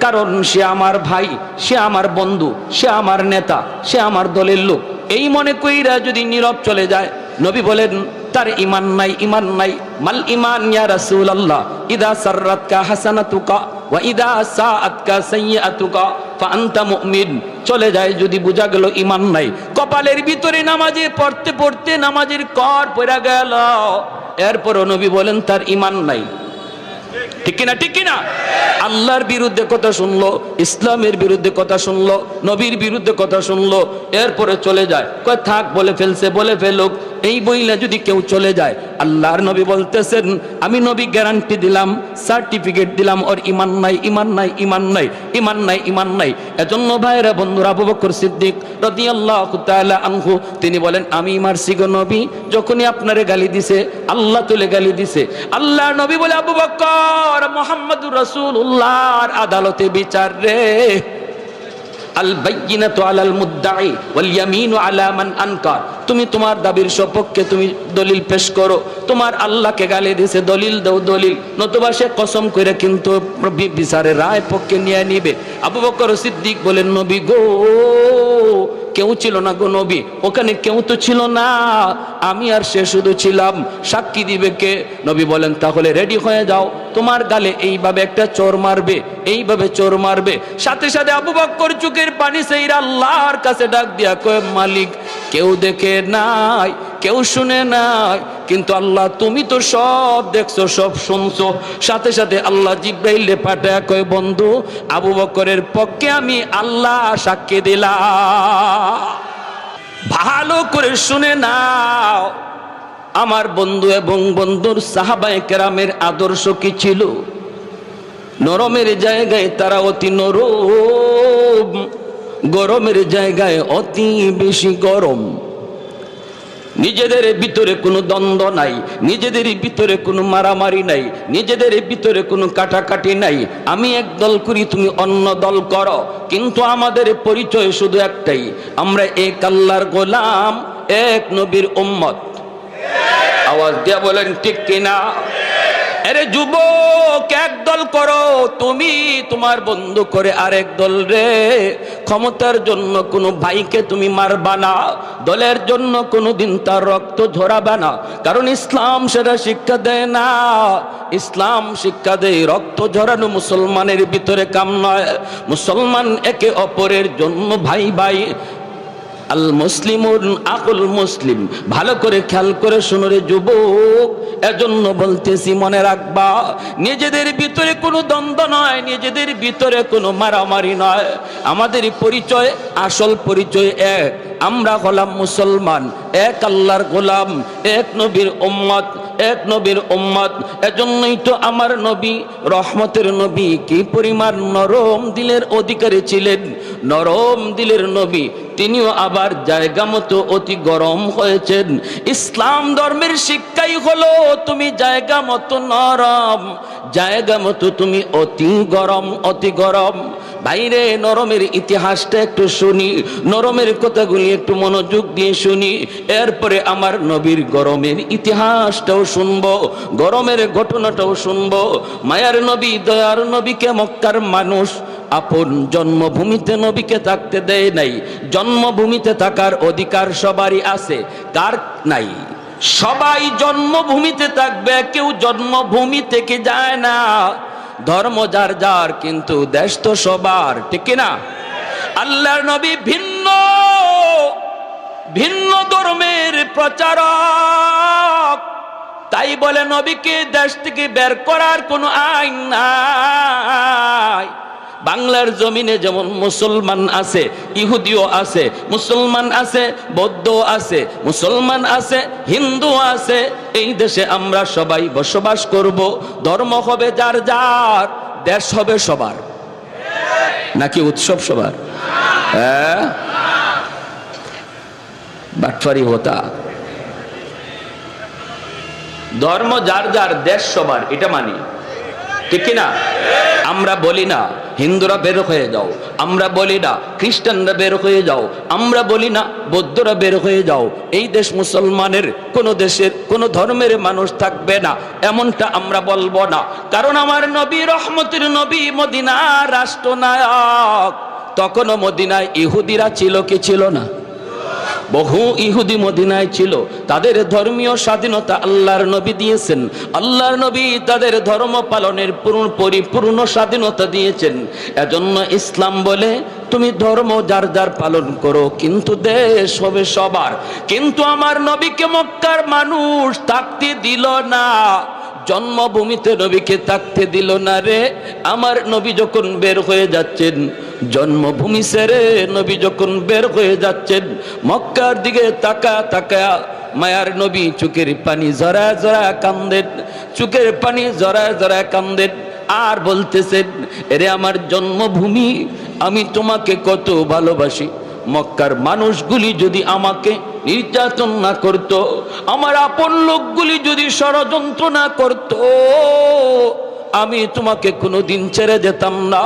কারণ সে আমার ভাই, সে আমার বন্ধু, সে আমার নেতা, সে আমার দলের লোক, এই মনে কইরা যদি নীরব চলে যায়, নবী বলেন তার ইমান নাই, ইমান নাই। মাল ইমান ইয়া রাসূলুল্লাহ, ইদা সাররাতকা হাসানাতুকা ওয়া ইদা সাআতকা সাইয়্যাতুকা ফাআনতা মুমিন। চলে যায় যদি বোঝা গেল ইমান নাই। কপালের ভিতরে নামাজে পড়তে পড়তে নামাজের কর পড়া গেল, এরপরও নবী বলেন তার ইমান নাই। ঠিক কিনা? ঠিক কিনা? আল্লাহর বিরুদ্ধে কথা শুনলো, ইসলামের বিরুদ্ধে কথা শুনলো, নবীর বিরুদ্ধে কথা শুনলো, এরপরে চলে যায়, কয় থাক বলে ফেলছে, বলে ফেলুক, এই বইলা যদি কেউ চলে যায়, আল্লাহর নবী বলতেছেন, আমি নবী গ্যারান্টি দিলাম, সার্টিফিকেট দিলাম, ওর ইমান নাই, ইমান নাই, ইমান নাই, ইমান নাই, ইমান নাই। এজন্য ভাইরা বন্ধুরা, আবু বকর সিদ্দিক রাদিয়াল্লাহু তাআলা আনহু তিনি বলেন, আমি মারছি গো নবী, যখনই আপনারে গালি দিছে আল্লাহ তুলে গালি দিছে। আল্লাহর নবী বলে, আবু বকর, মুহাম্মদুর রাসূলুল্লাহর আদালতে বিচার রে। আল বাইয়িনাতু আলাল মুদ্দাই ওয়াল ইয়ামিনু আলা মান আনকার। তুমি তোমার দাবির সপক্ষে তুমি দলিল পেশ করো। তোমার আল্লাহকে গালি দিয়েছে, দলিল দাও, দলিল, নতুবা সে কসম করে কিন্তু বিচারের রায় পক্ষে নিয়ে নিবে। আবু বকর সিদ্দিক বলেন, নবী গো, কেউ ছিল না গো নবী, ওখানে কেউ তো ছিল না, আমি আর সে শুধু ছিলাম, সাক্ষী দিবে কে? নবী বলেন, তাহলে রেডি হয়ে যাও, তোমার গালে এইভাবে একটা চোর মারবে, এইভাবে চোর মারবে। সাথে সাথে আবু বকর চোখের পানি সেইরা আল্লাহর কাছে ডাক দিয়া কয়, মালিক, কেউ দেখে নাই, কেউ শুনে নাই, কিন্তু আল্লাহ তুমি তো সব দেখছো, সব শুনছো। সাথে সাথে আল্লাহ জিব্রাইলে পাঠায় কয়, বন্ধু, আবু বকরের পক্ষে আমি আল্লাহ সাক্ষী দিলাম। ভালো করে শুনে নাও, আমার বন্ধু এবং বন্ধুর সাহাবায়ে কেরামের আদর্শ কি ছিল? নরমের জায়গায় তারা অতি নরম, গরমের জায়গায় অতি বেশি গরম। নিজেদের ভিতরে কোনো দ্বন্দ্ব নাই, নিজেদের ভিতরে কোনো মারামারি নাই, নিজেদের ভিতরে কোনো কাটাকাটি নাই। আমি এক দল করি, তুমি অন্য দল করো, কিন্তু আমাদের পরিচয় শুধু একটাই, আমরা এক আল্লাহর গোলাম, এক নবীর উম্মত। আওয়াজ দিয়া বলেন ঠিক কিনা? আরে যুবক, এক দল করো, তুমি তোমার বন্ধু করে আরেক দল রে। ক্ষমতার জন্য কোনো ভাইকে তুমি মারবা না, দলের জন্য কোনোদিন তার রক্ত ঝরাবে না, কারণ ইসলাম সেটা শিক্ষা দেয় না। ইসলাম শিক্ষা দেয় রক্ত ঝরানো মুসলমানের ভিতরে কাম নয়। মুসলমান একে অপরের জন্য ভাই ভাই। আল মুসলিমুন আকুল মুসলিম। ভালো করে খেয়াল করে শুনো রে যুবক, এজন্য বলতেছি, মনে রাখবা, নিজেদের ভিতরে কোনো দ্বন্দ্ব নয়, নিজেদের ভিতরে কোনো মারামারি নয়। আমাদের পরিচয়, আসল পরিচয় এক, আমরা হলাম মুসলমান, এক আল্লাহর গোলাম, এক নবীর উম্মত, এক নবীর উম্মত। এজন্যই তো আমার নবী, রহমতের নবী, কি পরিমাণ নরম দিলের অধিকারী ছিলেন। নরম দিলের নবী, তিনিও আবার জায়গা মতো অতি গরম হয়েছেন। ইসলাম ধর্মের শিক্ষাই হলো তুমি জায়গা মতো নরম, জায়গা মতো তুমি অতি গরম, অতি গরম। বাইরে নরমের ইতিহাসটা একটু শুনি, নরমের কথাগুলি একটু মনোযোগ দিয়ে শুনি, এরপরে আমার নবীর গরমের ইতিহাসটাও শুনবো, গরমের ঘটনাটাও শুনবো। মায়ার নবী, দয়ার নবীকে মক্কার মানুষ আপন জন্মভূমিতে নবীকে থাকতে দেয় নাই। জন্মভূমিতে থাকার অধিকার সবারই আছে, কার নাই? সবাই জন্মভূমিতে থাকবে, কেউ জন্মভূমি থেকে যায় না। ধর্ম যার যার, কিন্তু দেশ তো সবার, ঠিক না? আল্লাহর নবী ভিন্ন ভিন্ন ধর্মের প্রচারক, তাই বলে নবীকে দেশ থেকে বের করার কোনো আইন নাই। বাংলার জমিনে যেমন মুসলমান আছে, ইহুদিও আছে, মুসলমান আছে, বৌদ্ধ আছে, মুসলমান আছে, হিন্দু আছে। এই দেশে আমরা সবাই বসবাস করব। ধর্ম হবে যার যার, দেশ হবে সবার, নাকি উৎসব সবার? হ্যাঁ, বাটফারি হতা। ধর্ম যার যার, দেশ সবার, এটা মানি, ঠিক কিনা? আমরা বলি না হিন্দুরা বের হয়ে যাও, আমরা বলি না খ্রিস্টানরা বের হয়ে যাও, আমরা বলি না বৌদ্ধরা বের হয়ে যাও। এই দেশ মুসলমানের, কোন দেশের কোন ধর্মের মানুষ থাকবে না, এমনটা আমরা বলবো না। কারণ আমার নবী, রহমতের নবী, মদিনার রাষ্ট্রনায়ক। তখনও মদিনায় ইহুদিরা ছিল কি ছিল না? বহু ইহুদি মদিনায় ছিল। তাদের ধর্মীয় স্বাধীনতা আল্লাহর নবী দিয়েছেন। আল্লাহর নবী তাদের ধর্ম পালনের পরিপূর্ণ স্বাধীনতা দিয়েছেন। এজন্য ইসলাম বলে তুমি ধর্ম যার যার পালন করো, কিন্তু দেশ হবে সবার। কিন্তু আমার নবীকে মক্কার মানুষ থাকতে দিল না, জন্মভূমিতে নবীকে থাকতে দিল না রে। আমার নবী যখন বের হয়ে যাচ্ছেন, জন্মভূমি ছেড়ে নবী যখন বের হয়ে যাচ্ছেন, মক্কার দিকে তাকা তাকা মায়ার নবী চোখের পানি জরা জরা কান্দেন, চোখের পানি জরা জরা কান্দেন আর বলতেছেন, এরে আমার জন্মভূমি, আমি তোমাকে কত ভালোবাসি। মক্কার মানুষগুলি যদি আমাকে নির্যাতন না করত, আমার আপন লোকগুলি যদি ষড়যন্ত্র না করত, আমি তোমাকে কোনোদিন ছেড়ে যেতাম না।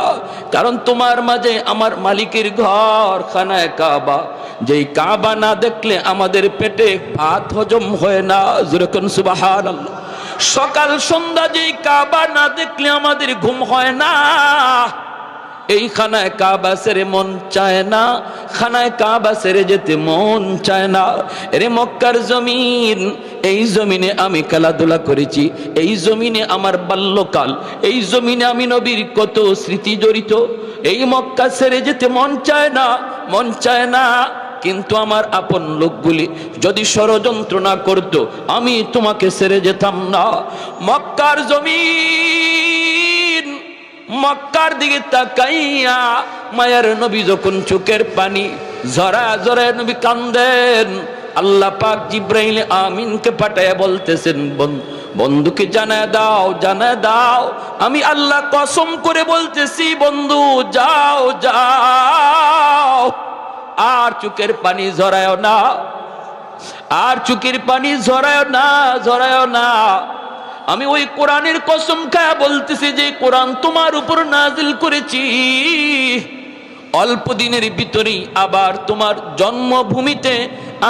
কারণ তোমার মাঝে আমার মালিকের ঘর খানায় কাবা, যেই কাবা না দেখলে আমাদের পেটে ভাত হজম হয় না। যেরকম সুবহানাল্লাহ। সকাল সন্ধ্যা যেই কাবা না দেখলে আমাদের ঘুম হয় না। এই খানায় কাবা ছেড়ে মন চায় না, খানায় কাবা ছেড়ে যেতে মন চায় না। এরে মক্কার জমিন, এই জমিনে আমি খেলাধুলা করেছি, এই জমিনে আমার বাল্যকাল, এই জমিনে আমি নবীর কত স্মৃতি জড়িত। এই মক্কা ছেড়ে যেতে মন চায় না, মন চায় না। কিন্তু আমার আপন লোকগুলি যদি ষড়যন্ত্র না করতো, আমি তোমাকে ছেড়ে যেতাম না। মক্কার জমিন, মক্কার দিকে তাকাইয়া মায়ার নবী যখন চোখের পানি ঝরা ঝরা নবী কান্দেন, আল্লাহ পাক জিব্রাইল আমিনকে পাঠায় বলতেছেন, বন্ধুকে জানায় দাও, জানায় দাও, আমি আল্লাহ কসম করে বলতেছি, বন্ধু যাও যাও, আর চোখের পানি ঝরায়ও না, আর চোখের পানি ঝরায়ও না, ঝরায়ও না। আমি ওই কোরআনের কসম খায়া বলতেছি, যে কোরআন তোমার উপর নাজিল করেছি, অল্প দিনের ভিতরেই আবার তোমার জন্মভূমিতে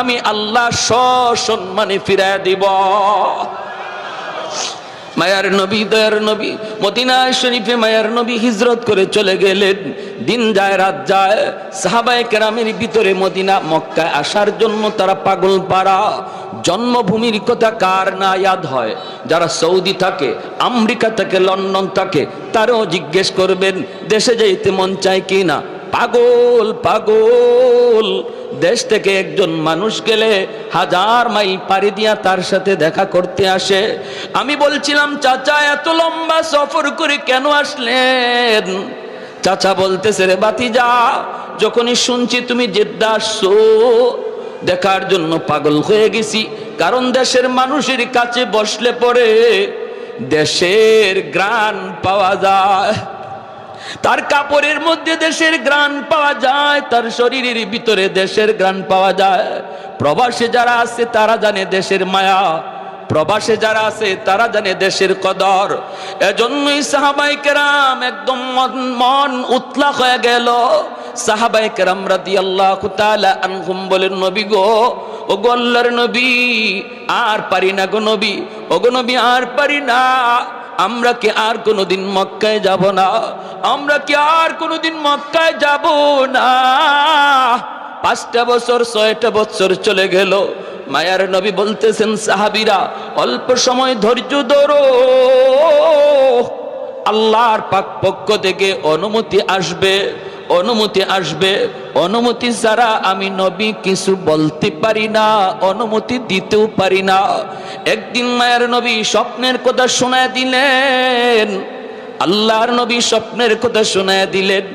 আমি আল্লাহ সসম্মানে ফিরায় দিব। মায়ার নবী, দয়ার নবী মদিনা শরীফে মায়ার নবী হিজরত করে চলে গেলেন। দিন যায় রাত যায়, সাহাবায়ে কেরামের ভিতরে মদিনা মক্কায় আসার জন্য তারা পাগল পারা। জন্মভূমির কথা কার না ইয়াদ হয়? যারা সৌদি থাকে, আমেরিকা থাকে, লন্ডন থাকে, তারাও জিজ্ঞেস করবেন দেশে যাইতে মন চায় কি না। পাগল পাগল। দেশ থেকে একজন মানুষ গেলে 1000 মাইল পাড়ি দিয়া তার সাথে দেখা করতে আসে। আমি বলছিলাম, চাচা এত লম্বা সফর করে কেন আসলেন? চাচা বলতেছে, রে ভাতিজা, যখনই শুনছি তুমি জেদ্দা আসছো, দেখার জন্য পাগল হয়ে গেছি। কারণ দেশের মানুষের কাছে বসলে পরে দেশের গ্রান পাওয়া যায়, তার কাপড়ের মধ্যে দেশের গ্রান পাওয়া যায়, তার শরীরের ভিতরে দেশের গ্রান পাওয়া যায়। প্রবাসে যারা আছে তারা জানে দেশের মায়া, প্রবাসে যারা আছে তারা জানে দেশের কদর। এজন্যই সাহাবায়ে কেরাম একদম মন উতলা হয়ে গেল। সাহাবায়ে কেরাম রাদিয়াল্লাহু তাআলা আনহুম বলেন, নবী গো, ও গো আল্লাহর নবী, আর পারি না গো নবী, ও গো নবী, আর পারি না। আমরা কি আর কোনোদিন মক্কায় যাব না? আমরা কি আর কোনোদিন মক্কায় যাব না? 5টা বছর 6টা বছর চলে গেল। মায়ার নবী বলতেছেন, সাহাবীরা অল্প সময় ধৈর্য ধরো, আল্লাহর পাক পক্ষ থেকে অনুমতি আসবে, অনুমতি আসবে। অনুমতি ছাড়া আমি নবী কিছু বলতে পারি না, অনুমতি দিতেও পারি না। একদিন মায়ার নবী স্বপ্নের কথা শোনায় দিলেন, আল্লাহর নবী স্বপ্নের কথা শোনায় দিলেন।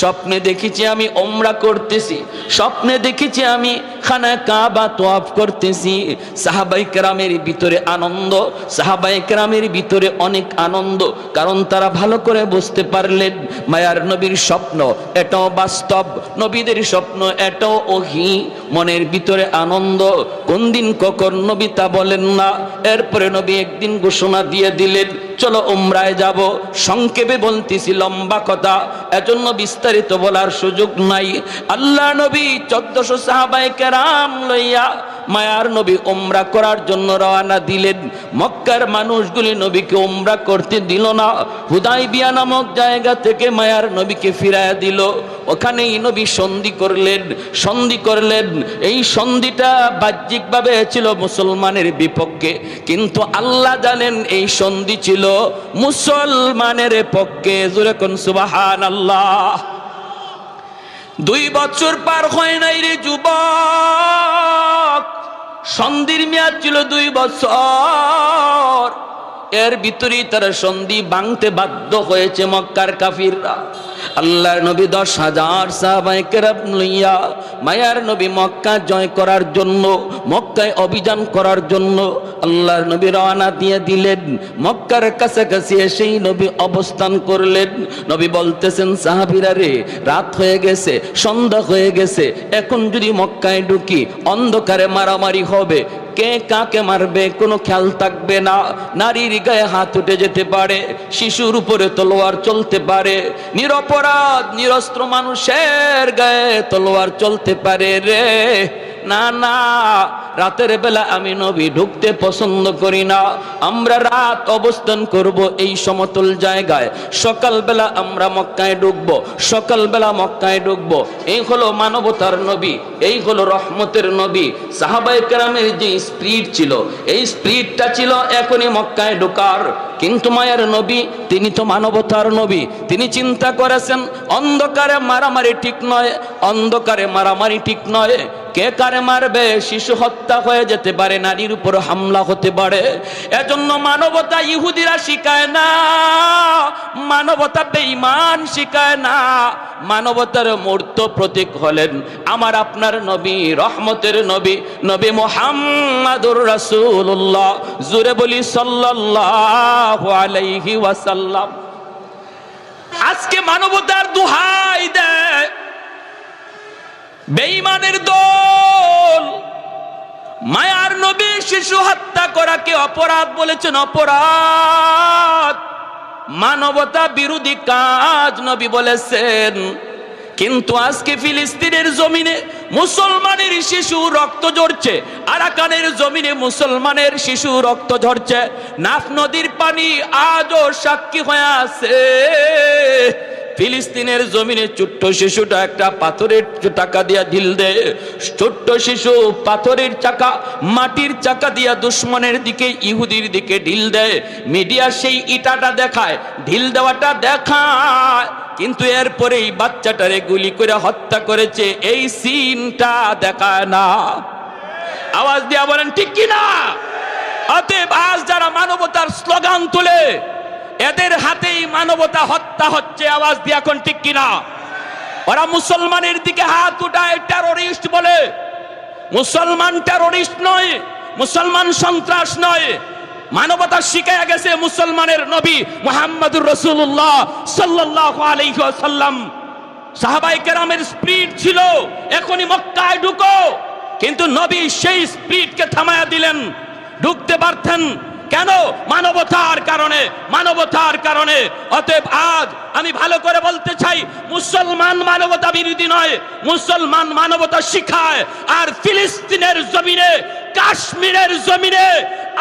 স্বপ্নে দেখেছি আমি ওমরা করতেছি, স্বপ্নে দেখেছি আমি খানা কাবা তওয়াফ করতেছি। সাহাবায়ে কেরামের ভিতরে আনন্দ, সাহাবায়ে কেরামের ভিতরে অনেক আনন্দ। কারণ তারা ভালো করে বুঝতে পারলেন মায়ার নবীর স্বপ্ন এটাও বাস্তব, নবীদের স্বপ্ন এটাও ওহী। মনের ভিতরে আনন্দ, কোন দিন কখন নবী তা বলেন না। এরপরে নবী একদিন ঘোষণা দিয়ে দিলেন, চলো উমরায় যাব। সংক্ষেপে বলতেছি, লম্বা কথা, এজন্য বিস্তারিত বলার সুযোগ নাই। আল্লাহ নবী 1400 সাহাবায়ে কেরাম লইয়া মায়ার নবী উমরা করার জন্য রওনা দিলেন। মক্কার মানুষগুলি নবীকে উমরা করতে দিল না। হুদাইবিয়া নামক জায়গা থেকে মায়ার নবীকে ফিরায়া দিল। ওখানেই নবী সন্ধি করলেন, সন্ধি করলেন। এই সন্ধিটা বাহ্যিকভাবে ছিল মুসলমানের বিপক্ষে, কিন্তু আল্লাহ জানেন এই সন্ধি ছিল মুসলমানের পক্ষে। জোরে কোন সুবহানাল্লাহ। 2 বছর পার হয় নাই রে যুবক, সন্ধির মেয়াদ ছিল 2 বছর। এর ভিতরেই তারা সন্ধি ভাঙতে বাধ্য হয়েছে মক্কার কাফিররা। আল্লাহর নবী 10,000 সাহাবায়ে কেরাম লইয়া মায়ার নবী মক্কা জয় করার জন্য, মক্কায় অভিযান করার জন্য আল্লাহর নবী রওনা দিয়ে দিলেন। মক্কার কাছাকাছি এসেই নবী অবস্থান করলেন। নবী বলতেছেন, সাহাবীরা রে, রাত হয়ে গেছে, সন্ধ্যা হয়ে গেছে, এখন যদি মক্কায় ঢুকি অন্ধকারে মারামারি হবে, কে কাকে মারবে কোনো খেয়াল থাকবে না। নারীর গায়ে হাত উঠে যেতে পারে, শিশুর উপরে তলোয়ার চলতে পারে, নিরপরাধ নিরস্ত্র মানুষের গায়ে তলোয়ার চলতে পারে রে। না না, রাতের বেলা আমি নবী ঢুকতে পছন্দ করি না। আমরা রাত অবস্থান করব এই সমতল জায়গায়, সকালবেলা আমরা মক্কায় ঢুকবো, সকালবেলা মক্কায় ঢুকবো। এই হলো মানবতার নবী, এই হলো রহমতের নবী। সাহাবায়ে কেরামের যে স্পিরিট ছিল, এই স্পিরিটটা ছিল এখনই মক্কায় ঢোকার। কিন্তু মায়ের নবী, তিনি তো মানবতার নবী, তিনি চিন্তা করেছেন অন্ধকারে মারামারি ঠিক নয়, অন্ধকারে মারামারি ঠিক নয়। কে কারে মারবে, শিশু হত্যা হয়ে যেতে পারে, নারীর উপর হামলা হতে পারে। এজন্য মানবতা ইহুদিরা শিখায় না, মানবতা বেঈমান শিখায় না। মানবতার মূর্ত প্রতীক হলেন আমার আপনার নবী, রহমতের নবী, নবী মুহাম্মাদুর রাসূলুল্লাহ। জোরে বলি সাল্লাল্লাহু আলাইহি ওয়াসাল্লাম। আজকে মানবতার দোহাই দেয় বেঈমানের দল। মায়ার নবী শিশু হত্যা করাকে অপরাধ বলেছেন, অপরাধ, মানবতা বিরোধী কাজ নবী বলেছেন। কিন্তু আজকে ফিলিস্তিনের জমিনে মুসলমানের শিশু রক্ত ঝরছে, আরাকানের জমিনে মুসলমানের শিশু রক্ত ঝরছে। নাফ নদীর পানি আজও সাক্ষী হয়ে আছে। ফিলিস্তিনের জমিনে ছোট্ট শিশুটা একটা পাথরের চাকা দিয়া ঢিল দেয়, ছোট্ট শিশু পাথরের চাকা, মাটির চাকা দিয়া দুশ্মনের দিকে, ইহুদির দিকে ঢিল দেয়। মিডিয়া সেই ইটাটা দেখায়, ঢিল দেওয়াটা দেখায়, কিন্তু এরপরে এই বাচ্চাটারে গুলি করে হত্যা করেছে এই সিনটা দেখায় না। আওয়াজ দিয়া বলেন ঠিক কিনা? অতএব আজ যারা মানবতার স্লোগান তুলে, এদের হাতেই মানবতা হত্যা হচ্ছে। আওয়াজ দিয়ে এখন ঠিক কিনা? ওরা মুসলমানের দিকে হাত উঠায় টেরোরিস্ট বলে। মুসলমান টেরোরিস্ট নয়, মুসলমান সন্ত্রাস নয়। মানবতা শিখায়া গেছে মুসলমানের নবী মুহাম্মদুর রাসূলুল্লাহ সাল্লাল্লাহু আলাইহি ওয়াসাল্লাম। সাহাবায়ে কেরামের স্পিরিট ছিল এখনই মক্কায় ঢুকো, কিন্তু নবী সেই স্পিরিটকে থামায়া দিলেন। ঢুকতে পারতেন কেন? মানবতার কারণে, মানবতার কারণে। অতএব আজ আমি ভালো করে বলতে চাই, মুসলমান মানবতা বিরোধী নয়, মুসলমান মানবতা শিখায়। আর ফিলিস্তিনের জমিনে, কাশ্মীরের জমিনে,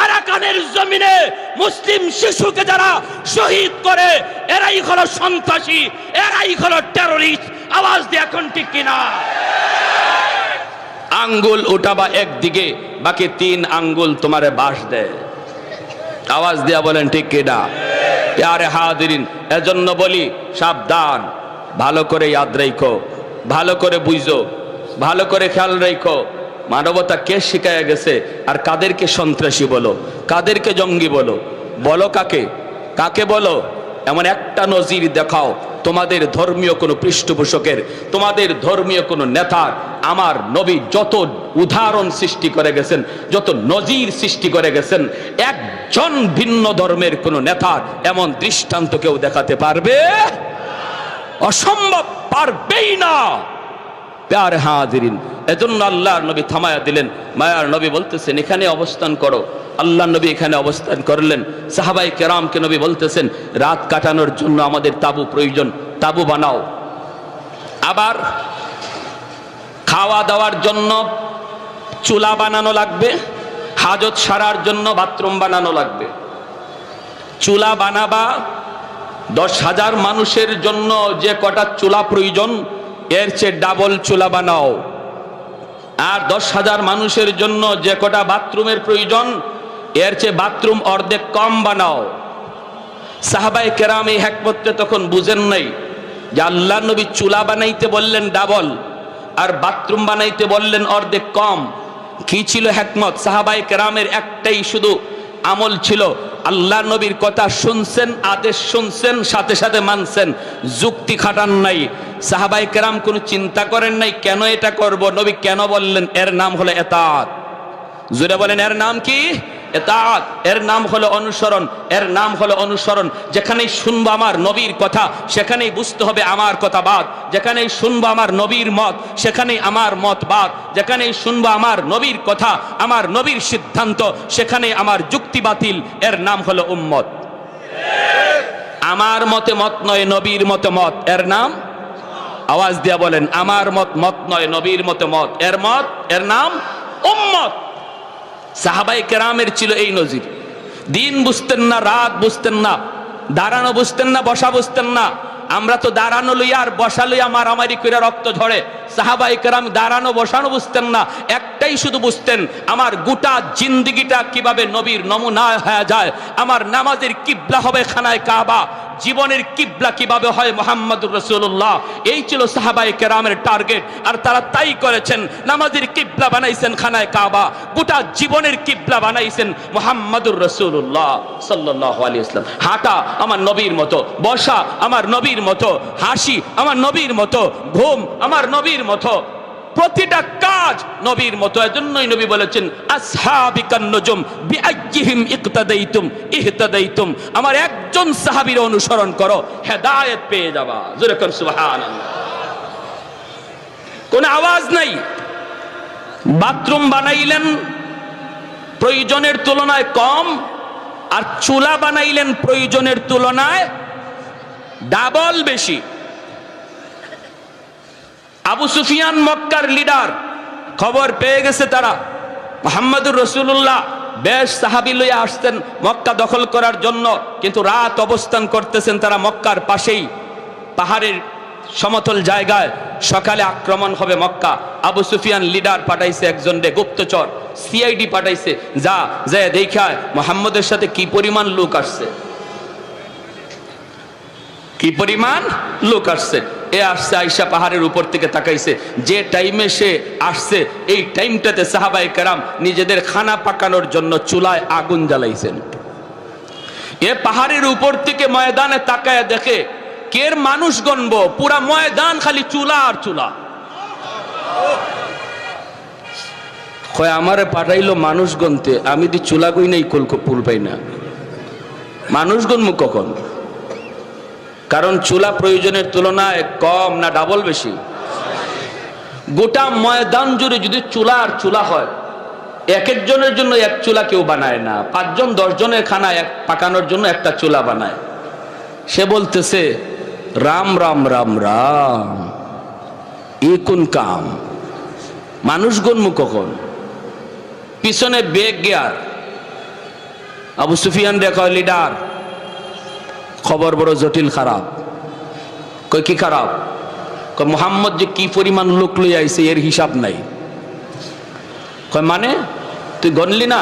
আরাকানের জমিনে মুসলিম শিশুকে যারা শহীদ করে, এরাই হলো সন্ত্রাসী, এরাই হলো টেরোরিস্ট। আওয়াজ দিয়ে এখন ঠিক কিনা? আঙ্গুল উঠাবা একদিকে, বাকি 3 আঙ্গুল তোমারে বাস দেয়। আওয়াজ দিয়া বলেন ঠিক কিনা? প্যারে হাজিরিন, এজন্য বলি সাবধান, ভালো করে ইয়াদ রাখো, ভালো করে বুঝো, ভালো করে খেয়াল রাখো। মানবতা কে শিখায় গেছে, আর কাদেরকে সন্ত্রাসী বলো, কাদেরকে জঙ্গি বলো, বলো কাকে, কাকে বলো? এমন একটা নজির দেখাও তোমাদের ধর্মীয় কোনো পৃষ্ঠপোষকের, তোমাদের ধর্মীয় কোনো নেতার। আমার নবী যত উদাহরণ সৃষ্টি করে গেছেন, যত নজির সৃষ্টি করে গেছেন, একজন ভিন্ন ধর্মের কোনো নেতার এমন দৃষ্টান্ত কেউ দেখাতে পারবে? অসম্ভব, পারবেই না। প্যারে হাজিরিন, এজন্য আল্লাহর নবী থামায়া দিলেন। মায়ার নবী বলতেছেন এখানে অবস্থান করো। আল্লাহ নবী এখানে অবস্থান করলেন। সাহাবায়ে কেরামকে নবী বলতেছেন রাত কাটানোর জন্য আমাদের তাবু প্রয়োজন, তাবু বানাও। আবার খাওয়া দাওয়ার জন্য চুলা বানানো লাগবে, হাজত সারার জন্য বাথরুম বানানো লাগবে। চুলা বানাবা, 10,000 মানুষের জন্য যে কটা চুলা প্রয়োজন, এর চেয়ে ডাবল চুলা বানাও। আর 10,000 মানুষের জন্য যে কটা বাথরুমের প্রয়োজন, এর চেয়ে বাথরুম অর্ধেক কম বানাও। সাহাবায়ে কেরাম এই হিকমতটা তখন বুঝেন নাই যে আল্লাহর নবী চুলা বানাইতে বললেন ডাবল, আর বাথরুম বানাইতে বললেন অর্ধেক কম। কি ছিল হিকমত? সাহাবায়ে কেরামের একটাই শুধু আমল ছিল, আল্লাহ নবীর কথা শুনছেন, আদেশ শুনছেন, সাথে সাথে মানছেন, যুক্তি খাটান নাই। সাহাবাই কেরাম কোনো চিন্তা করেন নাই কেন এটা করব, নবী কেন বললেন। এর নাম হলো ইতাআত। জোরে বলেন, এর নাম কি? ইতাআত। এর নাম হলো অনুসরণ, এর নাম হলো অনুসরণ। যেখানেই শুনবো আমার নবীর কথা, সেখানেই বুঝতে হবে আমার কথা বাদ। যেখানেই শুনবো আমার নবীর মত, সেখানেই আমার মত বাদ। যেখানেই শুনবো আমার নবীর কথা, আমার নবীর সিদ্ধান্ত, সেখানেই আমার যুক্তি বাতিল। এর নাম হলো উম্মত। আমার মতে মত নয়, নবীর মতে মত। এর নাম, আওয়াজ দিয়া বলেন, আমার মত মত নয়, নবীর মতে মত। এর নাম উম্মত। সাহাবায়ে কেরামের ছিল এই নজির। দিন বুঝতেন না, রাত বুঝতেন না, দাঁড়ানো বুঝতেন না, বসা বুঝতেন না। আমরা তো দাঁড়ানো লইয়া আর বসা লইয়া মারামারি করে রক্ত ঝরে। সাহাবায়ে কেরাম দাঁড়ানো বসানো বুঝতেন না, একটাই শুধু বুঝতেন, আমার গোটা জিন্দেগিটা কিভাবে নবীর নমুনা হয়ে যায়। আমার নামাজের কিবলা হবে খানায় কাবা, জীবনের কিবলা কিভাবে হয় মুহাম্মদুর রাসূলুল্লাহ। এই ছিল সাহাবায়ে কেরামের টার্গেট, আর তারা তাই করেছেন। নামাজের কিবলা বানাইছেন খানায় কাবা, গোটা জীবনের কিবলা বানাইছেন মুহাম্মদুর রাসূলুল্লাহ সাল্লাল্লাহু আলাইহি ওয়াসাল্লাম। হাঁটা আমার নবীর মতো, বসা আমার নবীর মতো, হাসি আমার নবীর মতো, ঘুম আমার নবীর মতো, প্রতিটা কাজ নবীর মতো। এজন্যই নবী বলেছেন, আসহাবিকান নুজুম বিআইয়িহিম ইকতাদাইতুম ইহতাদাইতুম। আমার একজন সাহাবীর অনুসরণ করো, হেদায়েত পেয়ে যাবা। জোরে করে সুবহানাল্লাহ। কোন আওয়াজ নাই। বাথরুম বানাইলেন প্রয়োজনের তুলনায় কম, আর চুলা বানাইলেন প্রয়োজনের তুলনায় ডাবল বেশি। আবু সুফিয়ান মক্কার লিডার, খবর পেয়ে গেছে তারা মুহাম্মদুর রাসূলুল্লাহ বেশ সাহাবী লইয়া আসতেন মক্কা দখল করার জন্য, কিন্তু রাত অবস্থান করতেছেন তারা মক্কার পাশেই পাহাড়ের সমতল জায়গায়। সকালে আক্রমণ হবে মক্কা। আবু সুফিয়ান লিডার পাঠাইছে একজন রে, গুপ্তচর সিআইডি পাঠাইছে, যা যায় দেখায় মুহাম্মদের সাথে কি পরিমাণ লোক আসছে, কি পরিমাণ লোক আসছে। এ আসছে, আয়েশা পাহাড়ের উপর থেকে তাকাইছে। যে টাইমে সে আসছে, এই টাইমটাতে সাহাবায়ে কেরাম নিজেদের খানা পাকানোর জন্য চুলায় আগুন জ্বালাইছেন। এ পাহাড়ের উপর থেকে ময়দানে তাকায় দেখে কের মানুষ গণবো, পুরা ময়দান খালি চুলা আর চুলা। কয় আমারে পাঠাইলো মানুষ গণতে, আমি দি চুলা গই নাই, কুল পাই না। মানুষ গণমু কখন? কারণ চুলা প্রয়োজনের তুলনায় কম না ডাবল বেশি? গোটা ময়দান জুড়ে যদি চুলা আর চুলা হয়, এক একজনের জন্য এক চুলা কেউ বানায় না। 5 জন 10 জনের খানা এক পাকানোর জন্য একটা চুলা বানায়। সে বলতেছে, রাম রাম রাম রাম, এ কোন কাম? মানুষ গণমু কখন? পিছনে বেগ গিয়ার। আবু সুফিয়ান দেখা লিডার, খবর বড় জটিল, খারাপ। কই কি খারাপ? কই মুহাম্মদ যে কি পরিমাণ লোক লই আইছে এর হিসাব নাই। কই মানে তুই গণলি না?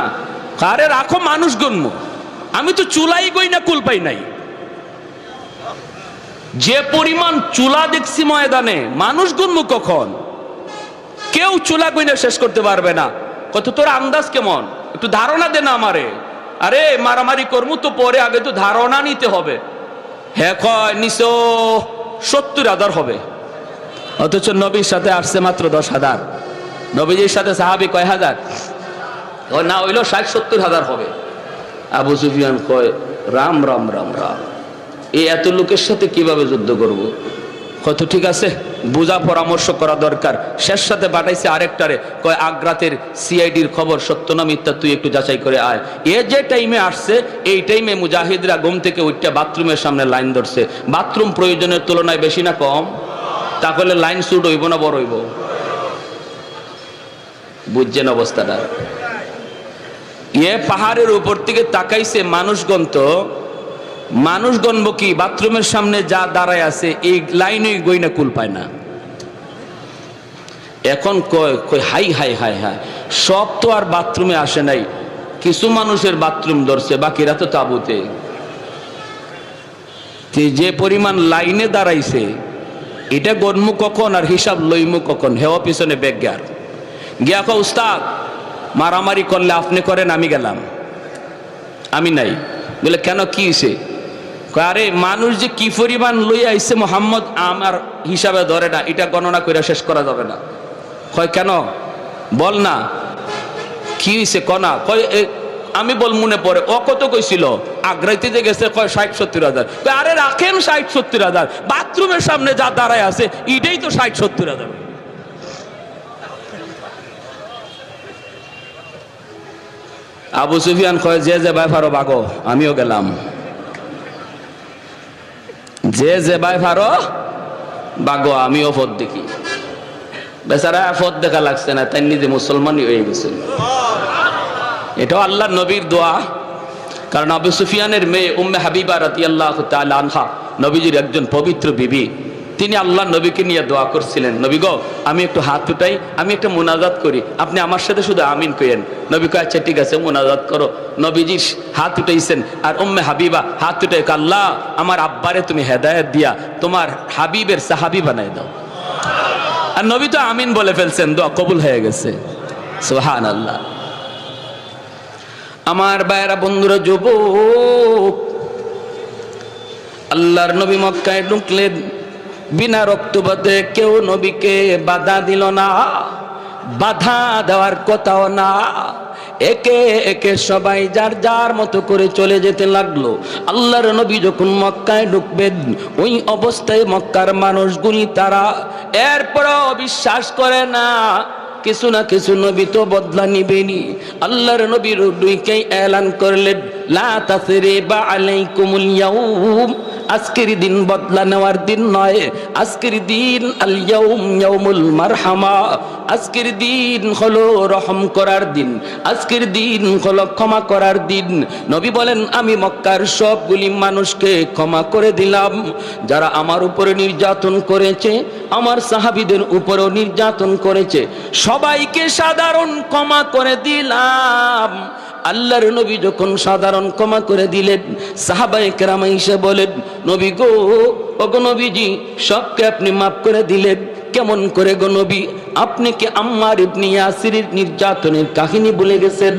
আরে রাখো, মানুষ গণমু, আমি তো চুলাই গই না, কুল পাই নাই। যে পরিমাণ চুলা দেখছি ময়দানে, মানুষ গণমু কখন? কেউ চুলা গই না শেষ করতে পারবে না। কত তোর আন্দাজ কেমন? একটু ধারণা দে না আমারে। আরে মারামারি করমু তো পরে, আগে তো ধারণা নিতে হবে। হ্যাঁ কয় নিশো 70,000 হবে, অথচ নবীর সাথে আসছে মাত্র 10,000। নবীজির সাথে সাহাবী কয় হাজার? না হইলো 60-70,000 হবে। আবু সুফিয়ান কয় রাম রাম রাম রাম, এই এত লোকের সাথে কিভাবে যুদ্ধ করব? কত ঠিক আছে, বুঝা পরামর্শ করা দরকার। শেষ সাথে পাঠাইছে আরেকটারে, কয় আগ্রাতের সিআইডির খবর সত্য না মিথ্যা তুই একটু যাচাই করে আয়। এ যে টাইমে আসছে, এই টাইমে মুজাহিদরা ঘুম থেকে উঠতে বাথরুমের সামনে লাইন ধরছে। বাথরুম প্রয়োজনের তুলনায় বেশি না কম? তাহলে লাইন শুট হইব না বড় হইব? বুঝছেন অবস্থাটা? এ পাহাড়ের উপর থেকে তাকাইছে মানুষগণ, তো মানুষ গণব কি? বাথরুমের সামনে যা দাঁড়ায় আছে এই লাইনে গইনা কুল পায় না। এখন কয় হাই হাই হাই হাই, সব তো আর বাথরুমে আসে নাই, কিছু মানুষের বাথরুম ধরছে, বাকিরা তো তাবুতে। যে পরিমাণ লাইনে দাঁড়াইছে, এটা গণমু কখন আর হিসাব লইমু কখন? হেওয়া পিছনে বেজ্ঞার গিয়া উস্তাদ মারামারি করলে আপনি করেন, আমি গেলাম, আমি নাই। বলে কেন, কি হয়েছে? আরে মানুষ যে কি পরিমাণ লইয়া আইছে মোহাম্মদ আমার হিসাবে ধরে না, এটা গণনা করে শেষ করা যাবে না। কয় কেন, বল না কি হয়েছে কনা। কয় আমি বল মনে পড়ে, ও কত কইছিল, আগ্রাইতে যে গেছে কয় 60-70 হাজার। আরে রাখেন 60-70 হাজার, বাথরুমের সামনে যা দাঁড়ায় আছে এটাই তো 60-70 হাজার। আবু সুফিয়ান কয় যে যে ভাই ফারো বাগো, আমিও গেলাম। যে যে ভাই ফারো বাগো, আমিও পথ দেখি। বেচারা পথ দেখা লাগছে না, তাই নিজে মুসলমানই হয়ে গেছে। এটাও আল্লাহর নবীর দোয়া। কারণ আবু সুফিয়ানের মেয়ে উম্মে হাবিবা রাদিয়াল্লাহু তাআলা আনহা, নবীজির একজন পবিত্র বিবি, তিনি আল্লাহ নবীকে নিয়ে দোয়া করছিলেন, নবী গো আমি একটু হাত উঠাই, আমি একটা মুনাজাত করি, আপনি আমার সাথে শুধু আমিন কইেন। নবী কয় আচ্ছা ঠিক আছে, মুনাজাত করো। নবীজি হাত উঠাইছেন, আর উম্মে হাবিবা হাত উঠে, আল্লাহ আমার আব্বারে তুমি হেদায়েত দিয়া তোমার হাবিবের সাহাবী বানাই দাও। আর নবী তো আমিন বলে ফেলছেন, দোয়া কবুল হয়ে গেছে। সুবহানাল্লাহ। আমার ভাইরা, বন্ধুরা, যুবক, আল্লাহর নবী মক্কায় ঢুকলেন, বিনা রক্তপাতে কেউ নবীকে বাধা দিল না, বাধা দেওয়ার কথাও না। একে একে সবাই যার যার মতো করে চলে যেতে লাগলো। আল্লাহর নবী যখন মক্কায় ঢুকবেন, ওই অবস্থায় মক্কার মানুষগুলি তারা এরপরও বিশ্বাস করে না, কিছু না কিছু নবী তো বদলা নিবেনি। আল্লাহর নবীর দুইকেই এলান করলেন, লা তাসরিবা আলাইকুমুল ইয়াউম, আজকের দিন বদলা নেওয়ার দিন নয়, আজকের দিন আল ইয়াউম ইয়াউমুল মারহামা, আজকের দিন হলো রহম করার দিন, আজকের দিন হলো ক্ষমা করার দিন। নবী বলেন, আমি মক্কার সবগুলি মানুষকে ক্ষমা করে দিলাম। যারা আমার উপরে নির্যাতন করেছে, আমার সাহাবীদের উপরেও নির্যাতন করেছে, সবাইকে সাধারণ ক্ষমা করে দিলাম। আল্লাহর নবী যখন সাধারণ ক্ষমা করে দিলেন, সাহাবায়ে কেরাম এসে বলেন, নবী গো, ওগো নবীজি, সবকে আপনি মাফ করে দিলেন, কেমন করে গো নবী? আপনি কি আম্মার ইবনে ইয়াসিরের নির্যাতনের কাহিনী ভুলে গেছেন?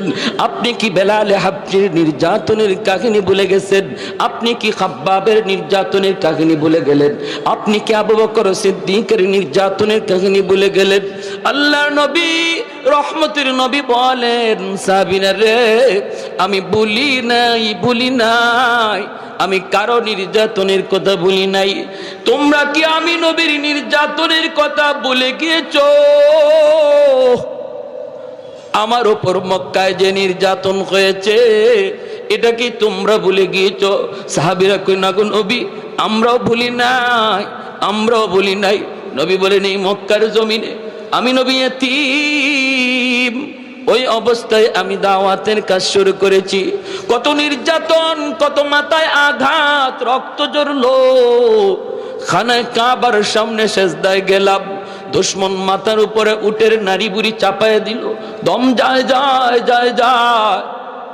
আপনি কি বেলাল হাবশির নির্যাতনের কাহিনী ভুলে গেছেন? আপনি কি খাব্বাবের নির্যাতনের কাহিনী ভুলে গেলেন? আপনি কি আবু বকর সিদ্দিকের নির্যাতনের কাহিনী ভুলে গেলেন? আল্লাহর নবী, রহমতের নবী বলেন, সাহাবীরা রে, আমি ভুলি নাই, আমি কারো নির্যাতনের কথা ভুলি নাই। তোমরা কি আমি নবীর নির্যাতনের কথা ভুলে গিয়েছো? আমার উপর মক্কায় যে নির্যাতন হয়েছে, এটা কি তোমরা ভুলে গিয়েছো? সাহাবীরা কই, না গো নবী, আমরাও ভুলি নাই। নবী বলেন, এই মক্কার জমিনে আমি নবী এতিম, ওই অবস্থায় আমি দাওয়াতের কাজ শুরু করেছি। কত নির্যাতন, কত মাথায় আঘাত, রক্ত ঝরলো। খানায় কাবার সামনে সেজদায় গেলাম, দুশমন মাথার উপরে উটের নাড়ি বুড়ি চাপায় দিল, দম যায়।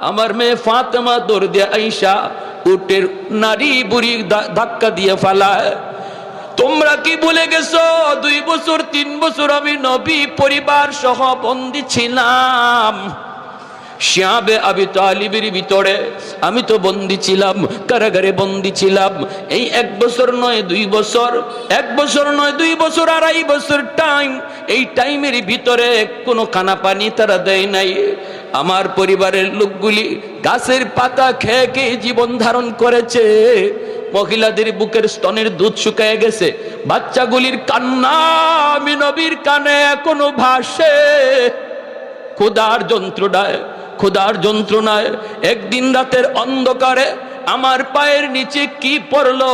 আমার মেয়ে ফাতেমা দৌড় দিয়ে আইসা উটের নাড়ি বুড়ি ধাক্কা দিয়ে ফালায়। তোমরা কি ভুলে গেছো 2 বছর 3 বছর আমি নবী পরিবার সহ বন্দী ছিলাম শিয়াবে আবি তালিবের ভিতরে? আমি তো বন্দী ছিলাম, কারাগারে বন্দী ছিলাম। এই 1 বছর নয় 2 বছর, 1 বছর নয় 2 বছর, 2.5 বছর টাইম। এই টাইমের ভিতরে কোনো খানা পানি তারা দেয় নাই। আমার পরিবারের লোকগুলি গাছের পাতা খেয়ে খেয়ে জীবন ধারণ করেছে। মহিলাদের বুকের স্তনের দুধ শুকিয়ে গেছে, বাচ্চাগুলির কান্না আমি নবীর কানে এখনো ভাসে। ক্ষুধার যন্ত্রণায় একদিন রাতের অন্ধকারে আমার পায়ের নিচে কি পড়লো,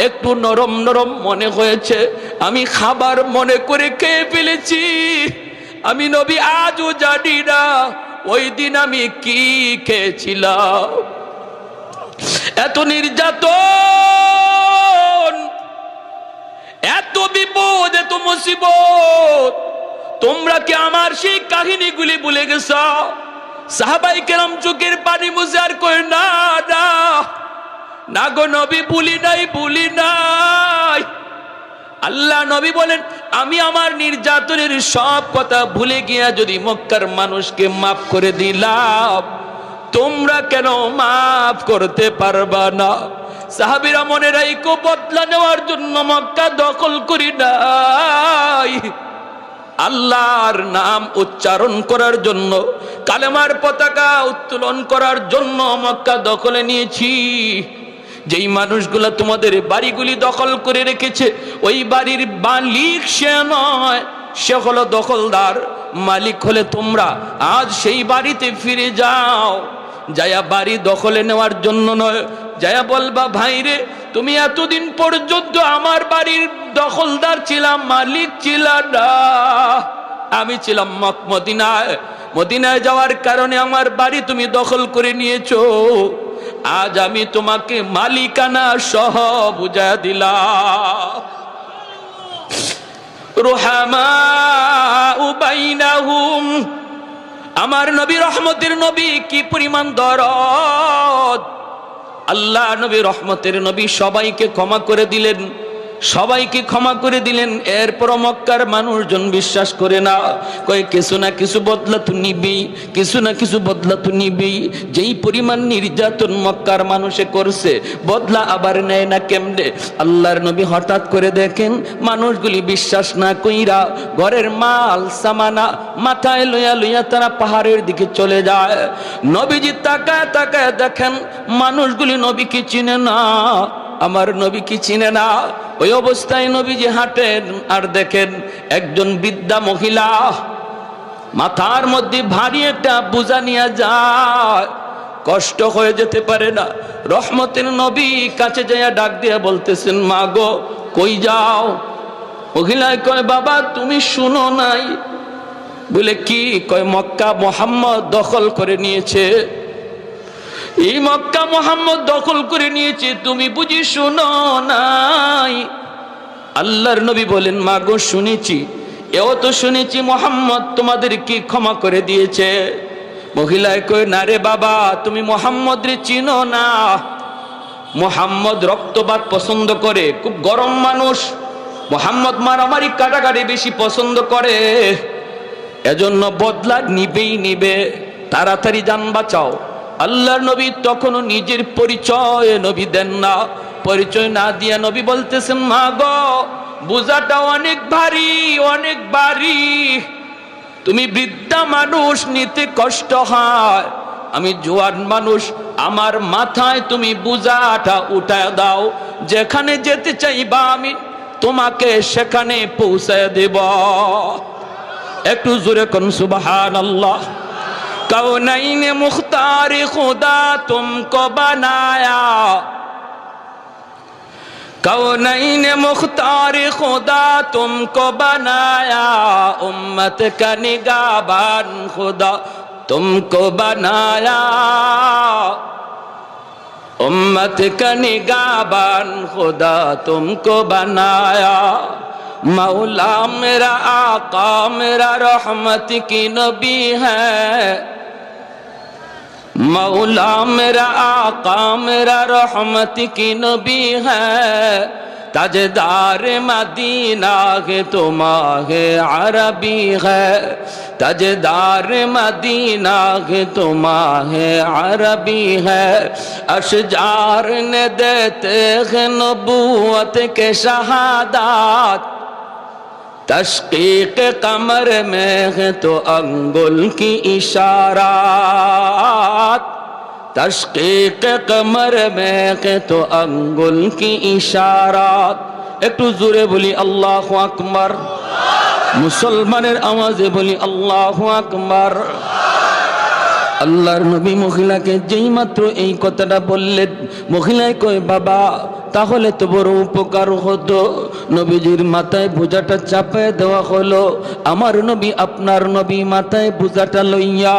একটু নরম নরম মনে হয়েছে, আমি খাবার মনে করে খেয়ে ফেলেছি। আমি নবী আজও জানি না ওই দিন আমি কি খেয়েছিলাম। এত নির্যাতন, এত বিপদ, এত মুসিবত, তোমরা কি আমার সেই কাহিনীগুলি ভুলে গেছ? সাহাবাই কেরাম চোখের পানি মুছে আর কই, না গো নবী, ভুলি নাই। আল্লাহ নবী বলেন, আমি আমার নির্যাতনের সব কথা ভুলে গিয়া যদি মক্কার মানুষকে মাফ করে দিলাম, তোমরা কেন মাফ করতে পারবা না? সাহাবীরা মনে রাখো, বদলা নেওয়ার জন্য মক্কা দখল করি নাই, আল্লাহর নাম উচ্চারণ করার জন্য, কালেমার পতাকা উত্তোলন করার জন্য মক্কা দখলে নিয়েছি। যেই মানুষগুলা তোমাদের বাড়িগুলি দখল করে রেখেছে, ওই বাড়ির মালিক সে নয়, সে হলো দখলদার। মালিক হলে তোমরা। আজ সেই বাড়িতে ফিরে যাও, যায়া বাড়ি দখলে নেওয়ার জন্য নয়, যায়া বলবা, ভাইরে তুমি এতদিন পর্যন্ত আমার বাড়ির দখলদার ছিলাম, মালিক ছিলাম না, আমি ছিলাম মদিনায়। মদিনায় যাওয়ার কারণে আমার বাড়ি তুমি দখল করে নিয়েছো। আজ আমি তোমাকে মালিকানা সহ বুঝায়া দিলাম। রুহামাউ বাইনাহুম, আমার নবী রহমতের নবী কি পরিমাণ দরদ! আল্লাহ নবী রহমতের নবী সবাইকে ক্ষমা করে দিলেন, সবাইকে ক্ষমা করে দিলেন। এরপর মক্কার মানুষজন বিশ্বাস করে না, কয় কিছু না কিছু বদলা তো নিবি, কিছু না কিছু বদলা তো নিবি। যেই পরিমাণ নির্যাতন মক্কার মানুষে করছে, বদলা আবার নেয় না কেমনে? আল্লাহর নবী হঠাৎ করে দেখেন মানুষগুলি বিশ্বাস না কইরা ঘরের মাল সামানা মাথায় লইয়া লইয়া তারা পাহাড়ের দিকে চলে যায়। নবীজি তাকায় তাকায় দেখেন মানুষগুলি নবীকে চিনে না, আমার নবী কি চিনে না। ওই অবস্থায় নবীজি হাঁটেন আর দেখেন একজন বৃদ্ধা মহিলা মাথার মধ্যে ভারী একটা বোঝা নিয়ে যায়, কষ্ট হয়ে যেতে পারে না। রহমতের নবী কাছে যাইয়া ডাক দিয়া বলতেছেন, মা গো কই যাও? মহিলায় কয়, বাবা তুমি শুনো নাই? বলে কি? কয় মক্কা মুহাম্মদ দখল করে নিয়েছে, এই মক্কা মুহাম্মদ দখল করে নিয়েছে, তুমি বুঝি শুনো নাই? আল্লাহর নবী বলেন, মা গো শুনেছি, এও তো শুনেছি মুহাম্মদ তোমাদের কি ক্ষমা করে দিয়েছে। মহিলায় কই, না রে বাবা, তুমি মুহাম্মদ রে চিনো না। মুহাম্মদ রক্তপাত পছন্দ করে, খুব গরম মানুষ। মুহাম্মদ মারামারি কাটাকাটি বেশি পছন্দ করে, এজন্য বদলা নিবেই নিবে, তাড়াতাড়ি জান বাঁচাও। আল্লাহর নবী তখনও নিজের পরিচয় নবী দেন না। পরিচয় না দিয়া নবী বলতেছেন, মা গো বোঝাটা অনেক ভারী, অনেক ভারী, তুমি বৃদ্ধা মানুষ, নিতে কষ্ট হয়, আমি জোয়ান মানুষ, আমার মাথায় তুমি বোঝাটা উঠায় দাও, যেখানে যেতে চাইবা আমি তোমাকে সেখানে পৌঁছায় দেব। একটু জোরে কোন সুবহানাল্লাহ। कौनैन मुख्तार खुदा तुमको बनाया, कौनैन मुख्तार खुदा तुमको बनाया, उम्मत का निगाहबान खुदा तुमको बनाया, उम्मत का निगाहबान खुदा तुमको बनाया। मौला मेरा आका मेरा रहमत की नबी है, मौला मेरा आका मेरा रहमत की नबी है, ताजदार मदीना है तो माहे अरबी है, ताजदार मदीना है तो माहे अरबी है, अशजार ने देते हैं नबूवत के शहादात, तशकीक कमर में है तो अंगुल की इशारात, तशकीक कमर में है तो अंगुल की इशारात। একটু জোরে বলি আল্লাহু আকবার, মুসলমানের আওয়াজে বলি আল্লাহু আকবার। আল্লাহর নবী মহিলাকে যেই মাত্র এই কথাটা বললেন, মহিলায় কয়, বাবা তাহলে তো বড় উপকার হতো। নবীজির মাথায় বোঝাটা চাপায় দেওয়া হলো। আমার নবী আপনার নবী মাথায় বোঝাটা লইয়া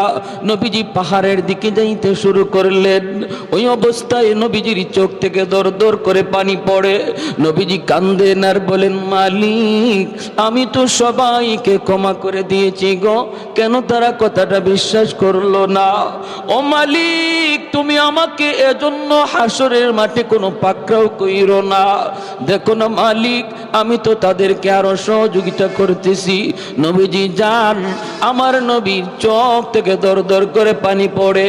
নবীজি পাহাড়ের দিকে যাইতে শুরু করলেন। ওই অবস্থায় নবীজির চোখ থেকে দর দর করে পানি পড়ে। নবীজি কান্দেন আর বলেন, মালিক আমি তো সবাইকে ক্ষমা করে দিয়েছি গো, কেন তারা কথাটা বিশ্বাস করলো না? ও মালিক তুমি আমাকে এজন্য হাসরের মাঠে কোনো পাকড়াও কইরো না। দেখো না মালিক, আমি তো তাদেরকে আরো সহযোগিতা করতেছি। নবীজি যান, আমার নবীর চোখ থেকে দর দর করে পানি পড়ে।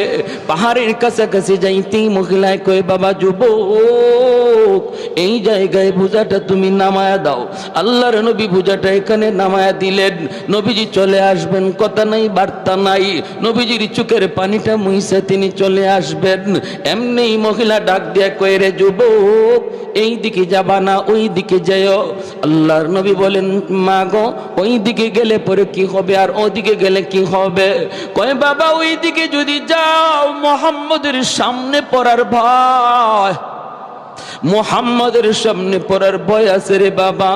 পাহাড়ের কাছাকাছি যাইতেই মহিলায় কয়, বাবা যুবক, এই জায়গায় বোঝাটা তুমি নামায়া দাও। আল্লাহর নবী বোঝাটা এখানে নামায়া দিলেন। নবীজি চলে আসবেন, কথা নাই বার্তা নাই। নবীজির চোখের পানিটা মুইসা তিনি চলে আসবেন। এমনি মহিলা ডাক দিয়া কয়, রে যুবক, এই দিকে যাবা না, ওই দিকে যাও। আল্লাহর নবী বলেন, মা গো, ওই দিকে গেলে পরে কি হবে, আর ওদিকে গেলে কি হবে? কয়, বাবা ওই দিকে যদি যাও মুহাম্মদের সামনে পড়ার ভয়, মুহাম্মাদের সামনে পড়ার ভয় আছে রে বাবা,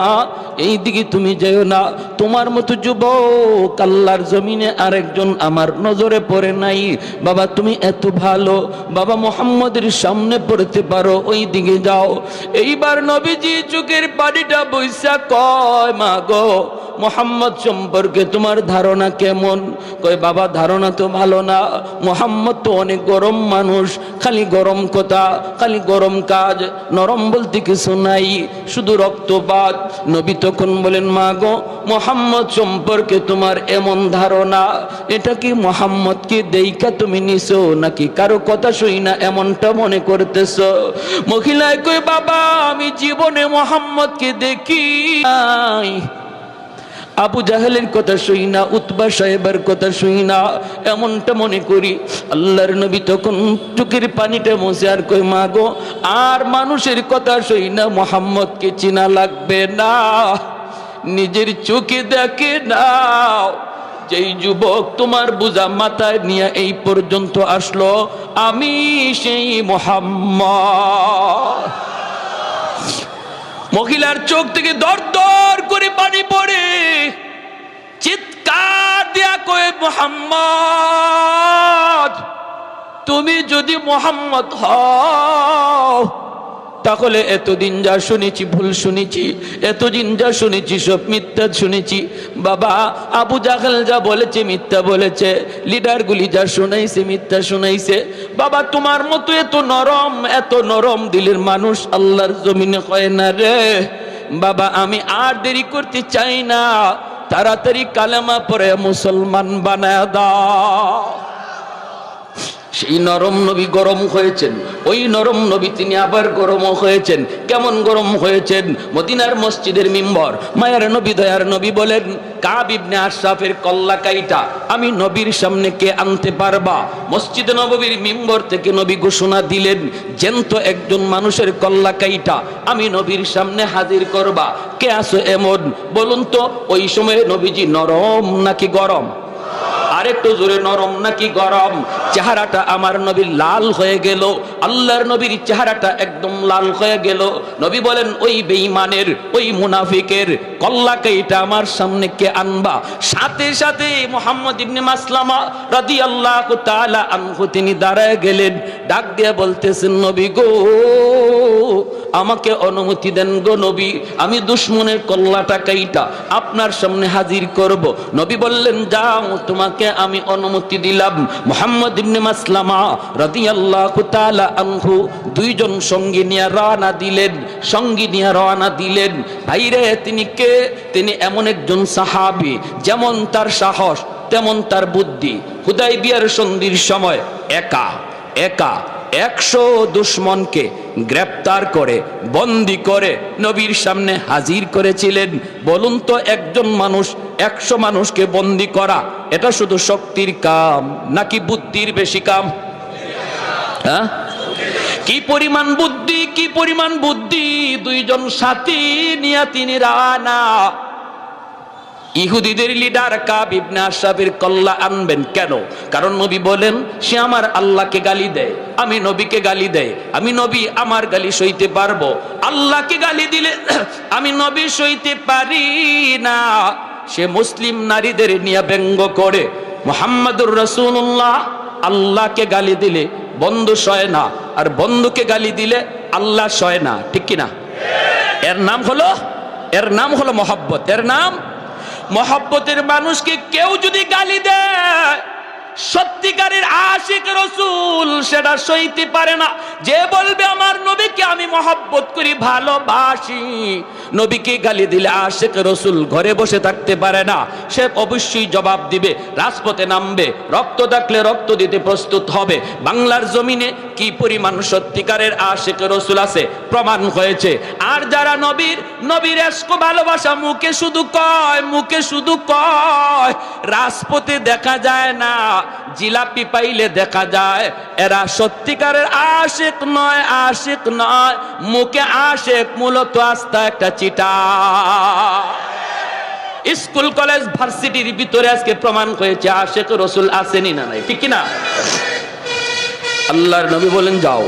এই দিকে তুমি যাও না। তোমার মতো যুবক আল্লাহর জমিনে আরেকজন আমার নজরে পড়ে নাই। বাবা তুমি এত ভালো, বাবা মুহাম্মাদের সামনে পড়তে পারো, ওই দিকে যাও। এইবার নবীজি চোখের পানিটা বইসা কয়, মা গো, মুহাম্মদ সম্পর্কে তোমার ধারণা কেমন? কয়, বাবা ধারণা তো ভালো না, মুহাম্মদ তো অনেক গরম মানুষ, খালি গরম কথা, খালি গরম কাজ, নরম বলতে কিছু নাই, শুধু রক্তপাত। নবী তখন বলেন, মা গো, মুহাম্মদ সম্পর্কে তোমার এমন ধারণা, এটা কি মুহাম্মদকে দেইখা তুমি নিছো, নাকি কারো কথা শুই না এমনটা মনে করতেছো? মহিলায় কই, বাবা আমি জীবনে মুহাম্মদকে দেখি নাই, আবু জাহেলের কথা শুই না, উতবা সাহেবের কথা শুই না, এমনটা মনে করি। আল্লাহর নবী তখন চোখের পানিটা মুছে আর কই, মা গো, আর মানুষের কথা শুই না, মুহাম্মদকে চিনা লাগবে না, নিজের চোখে দেখে নাও। যেই যুবক তোমার বোঝা মাথায় নিয়ে এই পর্যন্ত আসলো, আমি সেই মুহাম্মদ। মহিলার চোখ থেকে দর দর করে পানি পড়ে, চিৎকার দিয়া কয়ে, মুহাম্মদ, তুমি যদি মুহাম্মদ হও তাহলে এতদিন যা শুনেছি ভুল শুনেছি, এতদিন যা শুনেছি সব মিথ্যা শুনেছি। বাবা আবু জাহেল যা বলেছে মিথ্যা বলেছে, লিডারগুলি যা শুনাইছে মিথ্যা শুনাইছে। বাবা তোমার মতো এত নরম দিলের মানুষ আল্লাহর জমিনে হয় না রে। বাবা আমি আর দেরি করতে চাই না, তাড়াতাড়ি কালেমা পড়ে মুসলমান বানায় দাও। সেই নরম নবী গরম হয়েছেন, ওই নরম নবী তিনি আবার গরম হয়েছেন। কেমন গরম হয়েছেন? মদিনার মসজিদের মিম্বর, মায়ার নবী দয়ার নবী বলেন, কাব ইবনে আশরাফের কল্লা কাইটা আমি নবীর সামনে কে আনতে পারবা? মসজিদে নববীর মিম্বর থেকে নবী ঘোষণা দিলেন, জ্যান্ত একজন মানুষের কল্লা কাইটা আমি নবীর সামনে হাজির করবা। কে আসো এমন? বলুন তো ওই সময়ে নবীজি নরম নাকি গরম? আরেকটু জোরে, নরম নাকি গরম? চেহারাটা আমার নবীর লাল হয়ে গেল, আল্লাহর নবীর চেহারাটা একদম লাল হয়ে গেল। নবী বলেন, ওই বেঈমানের, ওই মুনাফিকের কল্লাকাইটা আমার সামনে কে আনবা? সাথে সাথে মুহাম্মদ ইবনে মাসলামা রাদিয়াল্লাহু তাআলা আনহু তিনি দাঁড়ায় গেলেন, ডাক দিয়ে বলতেছেন, নবী গো, আমাকে অনুমতি দেন গো নবী, আমি দুশমনের কল্লাটা কাইটা আপনার সামনে হাজির করব। নবী বললেন, যাও, তোমাকে আমি অনুমতি দিলাম। মুহাম্মদ ইবনে মাসলামা রাদিয়াল্লাহু তাআলা আনহু দুইজন সঙ্গী নিয়ে রওনা দিলেন। ভাইরে, তিনি কে? তিনি এমন একজন সাহাবী, যেমন তার সাহস তেমন তার বুদ্ধি। হুদায়বিয়ার সন্ধির সময় একা 100 দুশমনকে গ্রেপ্তার করে বন্দী করে নবীর সামনে হাজির করেছিলেন। বলুন তো একজন মানুষ 100 মানুষকে বন্দী করা, এটা শুধু শক্তির কাম নাকি বুদ্ধির বেশি কাম? হ্যাঁ, কি পরিমাণ বুদ্ধি, কি পরিমাণ বুদ্ধি! দুইজন সাথী নিয়ে তিনি রানা। ইহুদিদের লিডার কাব ইবনে আশরাফের কল্লা আনবেন কেন? কারণ নবী বলেন, সে আমার আল্লাহকে গালি দেয়, আমি নবীকে গালি দেয়, আমি নবী আমার গালি সইতে পারবো, আল্লাহকে গালি দিলে আমি নবী সইতে পারি না। সে মুসলিম নারীদের নিয়ে ব্যঙ্গ করে, মুহাম্মাদুর রাসূলুল্লাহ আল্লাহকে গালি দিলে বন্ধু সয় না, আর বন্ধুকে গালি দিলে আল্লাহ সয় না, ঠিক কিনা? এর নাম হলো মহব্বত। এর নাম মহব্বতের মানুষকে কেউ যদি গালি দেয়, সত্যিকারের আশিক রাসূল সেটা সইতে পারে না। যে বলবে আমার নবীকে আমি মহব্বত করি, ভালোবাসি, নবীকে গালি দিলে আশিক রাসূল ঘরে বসে থাকতে পারে না, সে অবশ্যই জবাব দিবে, রাজপথে নামবে, রক্ত দেখলে রক্ত দিতে প্রস্তুত হবে। বাংলার জমিনে কি পরিমাণ সত্যিকারের আশিক রাসূল আছে প্রমাণ হয়েছে। আর যারা নবীর ইশক ভালোবাসা মুখে শুধু কয়, রাজপথে দেখা যায় না, জিলাপি পাইলে দেখা যায়, এরা সত্যিকারের আশিক নয়, মুখে আশিক, মূলত আস্থা একটা চিটা। স্কুল কলেজ ভার্সিটির ভিতরে আজকে প্রমাণ হয়েছে আশিক রাসূল আসেনি না নাই, ঠিক না? আল্লাহর নবী বলেন যাও।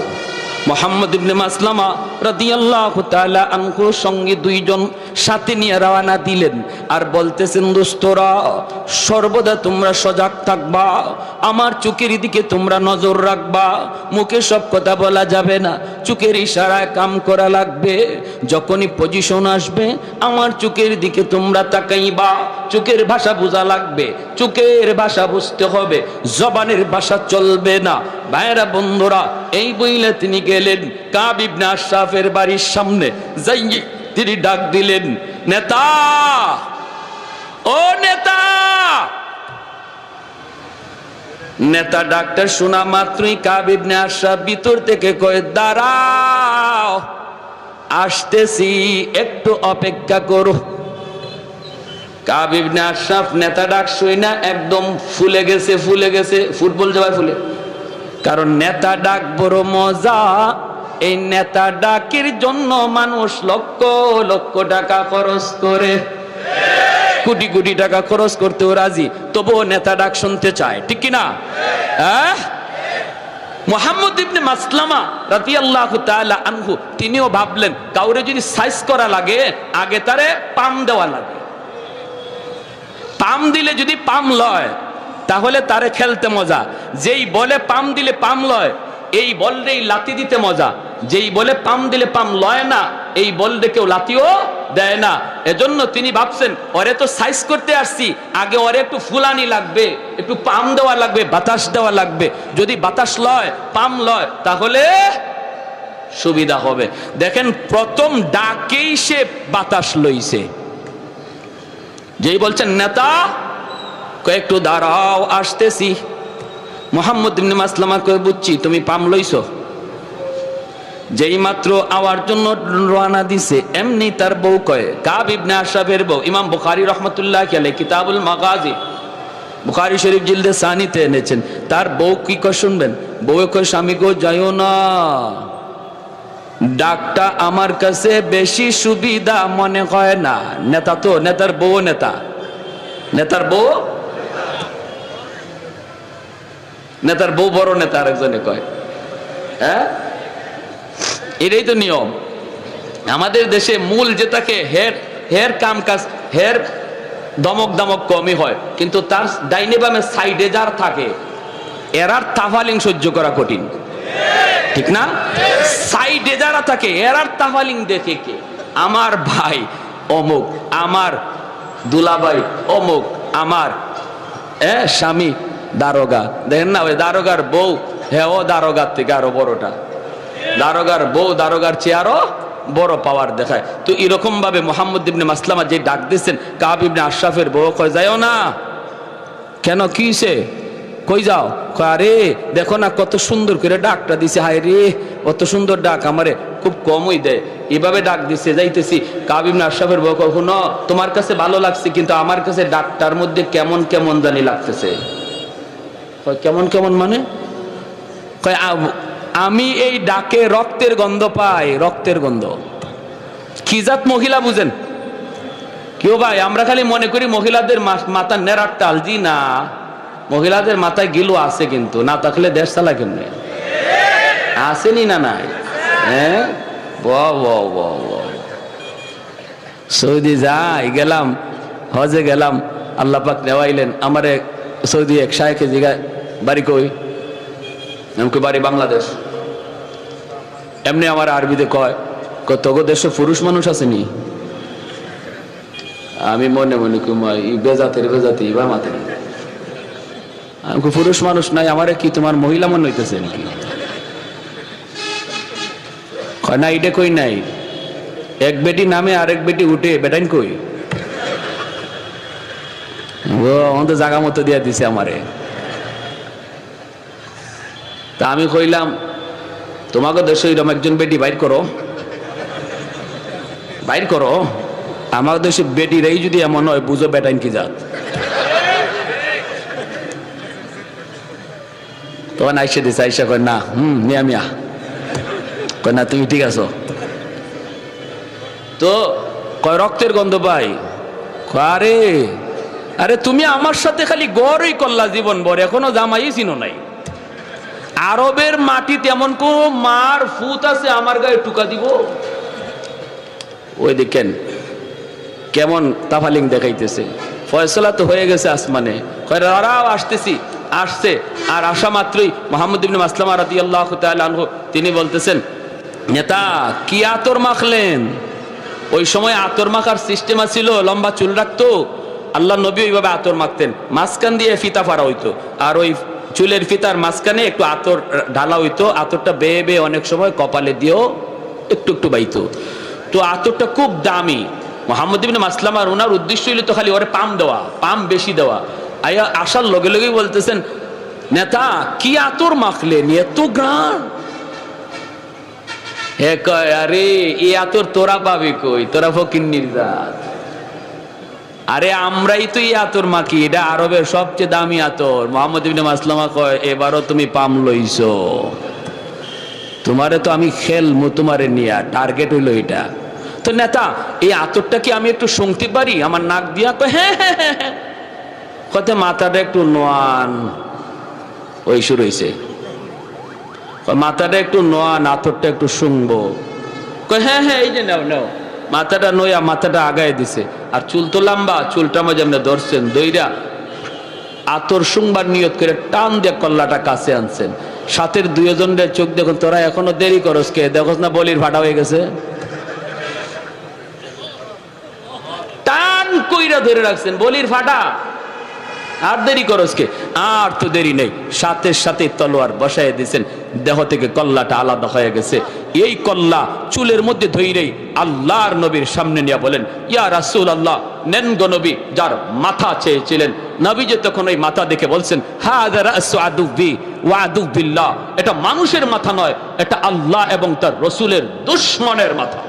মুহাম্মদ ইবনে মাসলামা রাদিয়াল্লাহু তাআলা আনহু সঙ্গে দুইজন সাথে নিয়ে রওনা দিলেন, আর বলতেছেন দোস্তরা সর্বদা তোমরা সজাগ থাকবা, আমার চোখের দিকে তোমরা নজর রাখবা, মুখে সব কথা বলা যাবে না, চোখের ইশারায় কাম করা লাগবে। যখনই পজিশন আসবে আমার চোখের দিকে তোমরা তাকাইবা, চোখের ভাষা বোঝা লাগবে, চোখের ভাষা বুঝতে হবে, জবানের ভাষা চলবে না। ভাইরা বন্ধুরা, এই বইলে তিনি গেলেন কাব ইবনে আশরাফের বাড়ির সামনে, যাই তিনি ডাক দিলেন, নেতা, ও নেতা। নেতা ডাক্তার শোনা মাত্রই কাব ইবনে আশরাফ ভিতর থেকে কয়, দাঁড়াও, আসতেছি, একটু অপেক্ষা করো। কাব ইবনে আশরাফ নেতা ডাক শুই না একদম ফুলে গেছে, ফুটবল জবাই ফুলে। কারণ নেতা ডাক বড় মজা, এই নেতা ডাকের জন্য মানুষ লক্ষ লক্ষ টাকা খরচ করে, কোটি কোটি টাকা খরচ করতেও রাজি, তবুও নেতা ডাক শুনতে চায়, ঠিক কিনা? মুহাম্মদ ইবনে মাসলামা রাদিয়াল্লাহু তাআলা আনহু তিনিও ভাবলেন কাউরে যদি সাইজ করা লাগে আগে তারে পাম দেওয়া লাগে, পাম দিলে যদি পাম লয় তাহলে তারে খেলতে মজা, যেই বলে পাম দিলে পাম লয় এই বলরেই লাতি দিতে মজা, যেই বলে পাম দিলে পাম লয় না এই বলরে কেউ লাতিও দেয় না। এজন্য তিনি ভাবছেন ওরে তো সাইজ করতে আসছি, আগে ওরে একটু ফুলানি লাগবে, একটু পাম দেওয়া লাগবে, বাতাস দেওয়া লাগবে, যদি বাতাস লয় পাম লয় তাহলে সুবিধা হবে। দেখেন প্রথম ডাকেই সে বাতাস লইছে, যেই বলছেন নেতা কয়েকটু দাঁড়াও আসতেছি। মুহাম্মদ ইবনে মাসলামা কয়ে বুঝছি তুমি পাম লইছো। যেই মাত্র আওয়ার জন্য রওনা দিছে এমনি তার বউ কয়, কাব ইবনে আশরাফের বউ, ইমাম বুখারী রাহমাতুল্লাহি আলাইহি কিতাবুল মাগাজি বুখারী শরীফ জিলদে সানিতে এনেছেন, তার বউ কি কয় শুনবেন। বউ কয় স্বামী গো যাইও না, ডাকটা আমার কাছে বেশি সুবিধা মনে হয় না। নেতা তো, নেতার বউ, নেতার বউ বড় নেতা, আরেকজনে কয়। হ্যাঁ, এটাই তো নিয়ম আমাদের দেশে। মূল যেটাকে হের কাম কাজ, হের দমক কমই হয়, কিন্তু তার ডাইনে বামে সাইডে যার থাকে এরার তাফালিং সহ্য করা কঠিন, ঠিক না? সাইডে যারা থাকে এরার তাফালিং দেখে কে, আমার ভাই অমুক, আমার দুলাভাই অমুক, আমার স্বামী দারোগা, দেখেন না ওই দারোগার বউ, হ্যাঁ ও দারোগার থেকে আরো বড়টা, দারোগার বউ দারোগার চেয়ে আরো বড় পাওয়ার দেখায়। তো এরকম ভাবে মুহাম্মদ ইবনে মাসলামা যে ডাক দিচ্ছেন কাব ইবনে আশরাফের বউ কয় যাও না। কেন, কিছে? কই যাও? আরে দেখো না কত সুন্দর করে ডাকটা দিছে, হায় রে কত সুন্দর ডাক, আমারে খুব কমই দেয়, এভাবে ডাক দিছে, যাইতেছি। কাব ইবনে আশরাফের বউ কয় শুনো, তোমার কাছে ভালো লাগছে কিন্তু আমার কাছে ডাকটার মধ্যে কেমন কেমন জানি লাগতেছে। কেমন কেমন মানে? কয় আমি এই ডাকে রক্তের গন্ধ পাই, রক্তের গন্ধ। কি জাত মহিলা বুঝেন কেউ ভাই? আমরা খালি মনে করি মহিলাদের মাথা নেড়ার টাল, জি না, মহিলাদের মাথায় গিলু আছে, কিন্তু না থাকলে দেশ চালা কেমনে? আসেনি না নাই? হ্যাঁ, সৌদি যাই গেলাম, হজে গেলাম, আল্লাহ পাক নেওয়াইলেন আমারে। সৌদি এক শায়েখে জিগায় বাড়ি কই, এমনকি বাড়ি বাংলাদেশ। এমনি আমার আরবিতে কয় তোগো দেশে পুরুষ মানুষ আসেনি? আমি মনে মনে বেজাতের বেজাতি বা মাতে আমি পুরুষ মানুষ নাই, আমারে কি তোমার মহিলা মনে হইতেছে নাকি? না এটা কই নাই, এক বেটি নামে আরেক বেটি উঠে, বেটাইন কই? ও আমাদের জায়গা মতো দিয়া দিছে আমারে। তা আমি কইলাম তোমাকে দেশে এরকম একজন বেটি বাইর করো, বাইর করো। আমার দেশে বেটিরাই যদি এমন হয়, বুঝো বেটাইন কি জাত। তখন আইসে দিছে, আইসা কয় না মিয়া মিয়া, কয় না তুমি ঠিক আছো তো? কয় রক্তের গন্ধ পাই। আরে আরে তুমি আমার সাথে খালি গড়ই করলা জীবন ভর, এখনো জামাই চিনো নাই। আরবের মাটিতে এমন কোন মার ফুত আছে আমার গায়ে টুকা দিব? ওই দেখেন কেমন তাফালিং দেখাইতেছে। ফয়সালা তো হয়ে গেছে আসমানে, কয় রারাও আসতেছি। আসছে, আর আসা মাত্রই মুহাম্মদ ইবনে মাসলামা রাদিয়াল্লাহু তাআলা আনহু তিনি বলতেছেন, নেতা কি আতর মাখলেন? ওই সময় আতর মাখার সিস্টেম ছিল, লম্বা চুল রাখতো, আল্লাহ নবী ওইভাবে আতর মাখতেন। মাঝখান দিয়ে ফিতা ফাড়া হইতো, আর ওই চুলের ফিতার মাঝখানে একটু আতর ঢালা হইতো। আতরটা বেয়ে বেয়ে অনেক সময় কপালে দিয়েও একটু একটু বাইতো। তো আতরটা খুব দামি। মুহাম্মদ ইবনে মাসলামার ওনার উদ্দেশ্য হইল তো খালি ওরে পাম দেওয়া, পাম বেশি দেওয়া। আয়া আসার লগে লগেই বলতেছেন, নেতা কি আতর মাখলেন, এত গ্রান? হে কয় আরে এই আতর তোরা পাবি কই, তোরা ফকিন্নির জাত। আরে আমরাই তো এই আতর মাখি, এটা আরবের সবচেয়ে দামি আতর। মুহাম্মদ ইবনে মাসলামা কয় এবারও তুমি পাম লইছো, তোমারে তো আমি খেলমু, তোমারে নিয়া টার্গেট হইলো এটা। তো নেতা এই আতরটা কি আমি একটু শুংতে পারি আমার নাক দিয়া? কয় হ্যাঁ হ্যাঁ হ্যাঁ। কথা মাথাটা একটু নোয়ান, ওই শুরু হয়েছে। মাথাটা একটু নোয়ান, আতরটা একটু শুংবো। কয় হ্যাঁ হ্যাঁ এই যে নাও নাও। মাথাটা নয়া মাথাটা আগায় দিছে, আর চুল তো লম্বা, চুলটা মাঝে আপনি ধরছেন, দইরা আতর শুংবার নিয়ত করে টান দিয়ে কল্লাটা কাছে আনছেন। সাথের দুইজনের চোখ দেখুন, তোরা এখনো দেরি করস কে? দেখোস না বলির ফাটা হয়ে গেছে? টান কইরা ধরে রাখছেন, বলির ফাটা, আর দেরি করস কে? আর তো দেরি নেই, সাথে সাথে তলোয়ার বসায় দিয়েছেন। দেহ থেকে কল্লাটা আলাদা হয়ে গেছে। এই কল্লা চুলের মধ্যে ধইরেই আল্লাহর নবীর সামনে নিয়ে বলেন, ইয়া রাসূলুল্লাহ, নেন গো নবী। যার মাথা চেয়েছিলেন, নবী যে তখন ওই মাথা দেখে বলছেন, হাযা রাসু আদুবি ওয়া আদুবিল্লাহ, এটা মানুষের মাথা নয়, এটা আল্লাহ এবং তার রাসূলের দুশমনের মাথা।